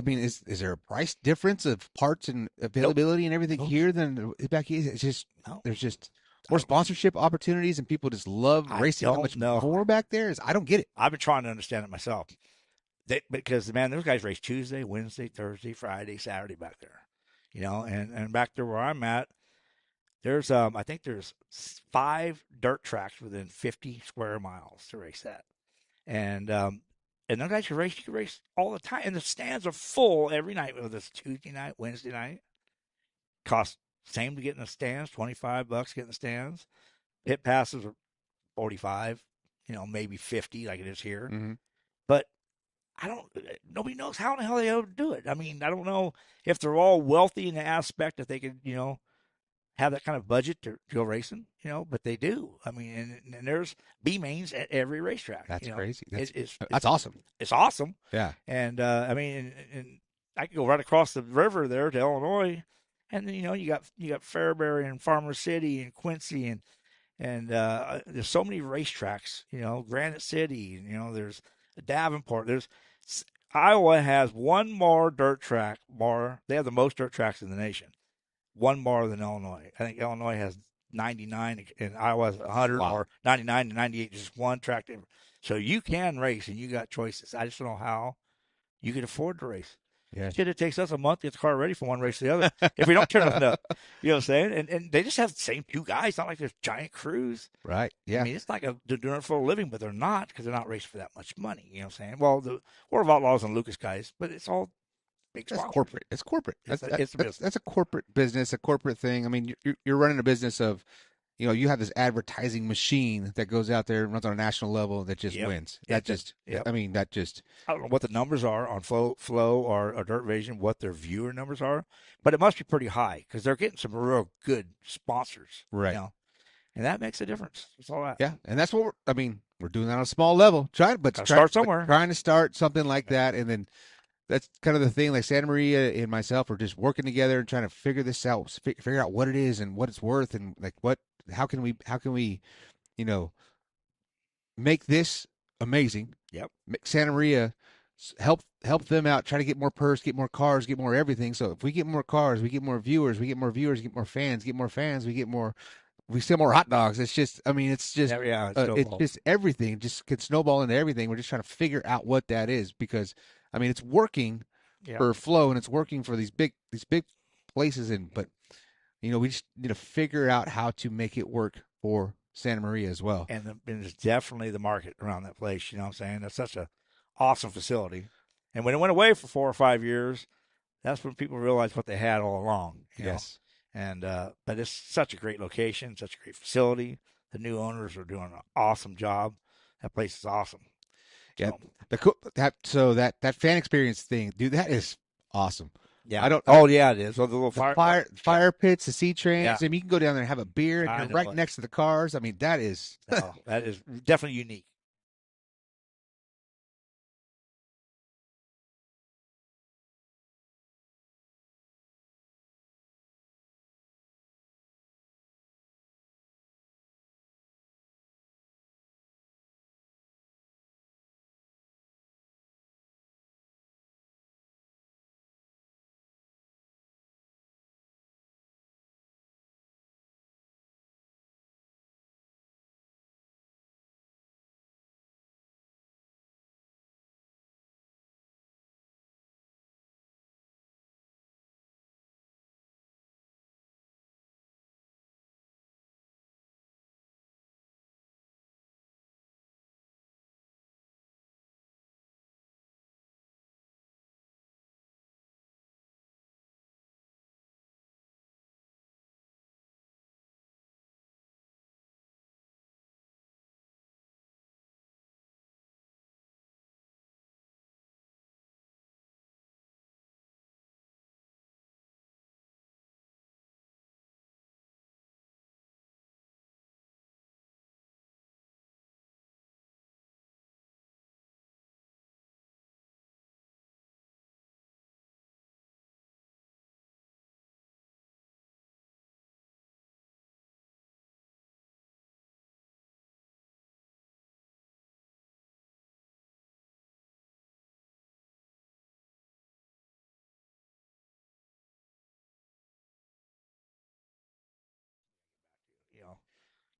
mean, is there a price difference of parts and availability and everything here than back east? It's just there's just more sponsorship opportunities and people just love racing that much more back there. I don't get it. I've been trying to understand it myself. Because man, those guys race Tuesday, Wednesday, Thursday, Friday, Saturday back there. And back there where I'm at, there's I think there's 5 dirt tracks within 50 square miles to race that. And those guys you can race all the time. And the stands are full every night, whether it's Tuesday night, Wednesday night. Cost same to get in the stands, $25 to get in the stands. Pit passes are 45, maybe 50 like it is here. Mm-hmm. But nobody knows how in the hell they able to do it. I mean, I don't know if they're all wealthy in the aspect that they could, have that kind of budget to go racing, but they do. I mean, and there's B mains at every racetrack. That's crazy. That's awesome. It's awesome. Yeah. And I mean, and I could go right across the river there to Illinois, and then you got Fairbury and Farmer City and Quincy and there's so many racetracks. Granite City. There's Davenport. Iowa has one more dirt track. They have the most dirt tracks in the nation. One more than Illinois. I think Illinois has 99 and Iowa has 100 or 99 and 98, just one track. So you can race and you got choices. I just don't know how you can afford to race. Yeah. Shit, it takes us a month to get the car ready from one race to the other if we don't turn nothing up. You know what I'm saying? And they just have the same 2 guys. It's not like there's giant crews. Right. Yeah. I mean, it's like they're doing it for a living, but they're not because they're not racing for that much money. You know what I'm saying? Well, the World of Outlaws and Lucas guys, but it's all big That's sponsors. corporate. It's corporate. It's a business. That's a corporate business, a corporate thing. I mean, you're running a business of, you have this advertising machine that goes out there and runs on a national level that just wins. I mean, that just. I don't know what the numbers are on Flow or Dirt Vision, what their viewer numbers are, but it must be pretty high because they're getting some real good sponsors. Right. And that makes a difference. That's all that. Yeah. And that's what we're doing that on a small level. Start somewhere. Trying to start something like that. And then that's kind of the thing. Like Santa Maria and myself are just working together and trying to figure this out, figure out what it is and what it's worth and like how can we, make this amazing. Yep. Make Santa Maria help them out, try to get more purse, get more cars, get more everything. So if we get more cars, we get more viewers, get more fans, we sell more hot dogs. It's just, it's just, it's just everything just can snowball into everything. We're just trying to figure out what that is because, it's working for Flow and it's working for these big places. But we just need to figure out how to make it work for Santa Maria as well. And there's definitely the market around that place. You know what I'm saying? That's such a awesome facility. And when it went away for 4 or 5 years, that's when people realized what they had all along. You know? And but it's such a great location, such a great facility. The new owners are doing an awesome job. That place is awesome. Yeah, that fan experience thing, dude, that is awesome. Yeah, it is. So the little fire pits, the sea trains. Yeah. You can go down there and have a beer, and you're right next to the cars. That is that is definitely unique.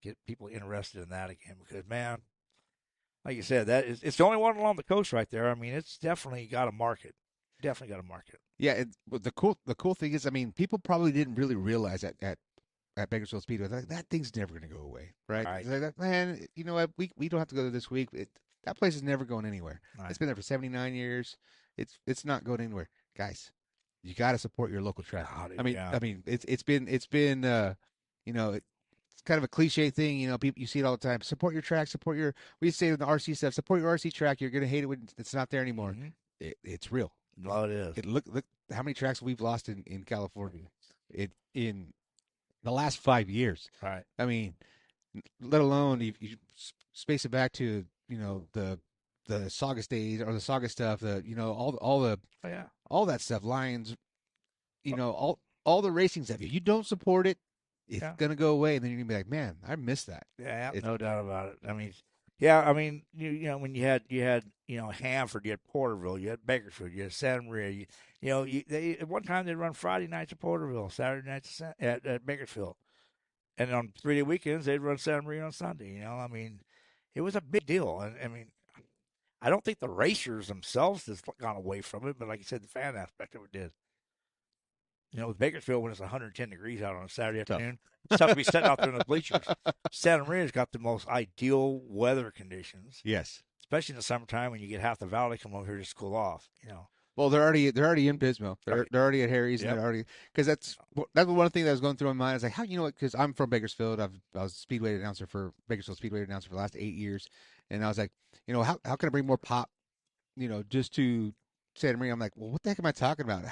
get people interested in that again because man, like you said, it's the only one along the coast right there. I mean, it's definitely got a market. Definitely got a market. Yeah, but the cool thing is, I mean, people probably didn't really realize that at Bakersfield Speedway that thing's never going to go away, right? Right. It's like, man, you know what? We don't have to go there this week. That place is never going anywhere. Right. It's been there for 79 years. It's not going anywhere, guys. You got to support your local track. I mean, it's been you know, it's kind of a cliche thing. You know, people you see it all the time. Support your track. Support your. We say in the RC stuff. Support your RC track. You're going to hate it when it's not there anymore. Mm-hmm. It's real. Oh, it is. Look how many tracks we've lost in California in the last 5 years. Right. I mean, let alone you space it back to the Saugus days or the Saugus stuff. All that stuff. Lions. All the racing stuff. If you don't support it, it's gonna go away, and then you're gonna be like, man, I miss that. Yeah, no doubt about it. I mean, yeah, I mean, when you had Hanford, you had Porterville, you had Bakersfield, you had Santa Maria. They at one time they'd run Friday nights at Porterville, Saturday nights at Bakersfield, and on 3-day weekends they'd run Santa Maria on Sunday. I mean, it was a big deal, and I mean, I don't think the racers themselves has gone away from it, but like you said, the fan aspect of it did. With Bakersfield, when it's 110 degrees out on a Saturday afternoon, it's tough to be sitting out there in the bleachers. Santa Maria's got the most ideal weather conditions. Yes, especially in the summertime when you get half the valley come over here to cool off. Well, they're already in Pismo. They're already at Harry's, and they're already because that's one thing that was going through my mind. I was like, how because I'm from Bakersfield. I was Speedway announcer for Bakersfield Speedway announcer for the last 8 years, and I was like, how can I bring more pop, just to Santa Maria? I'm like, well, what the heck am I talking about?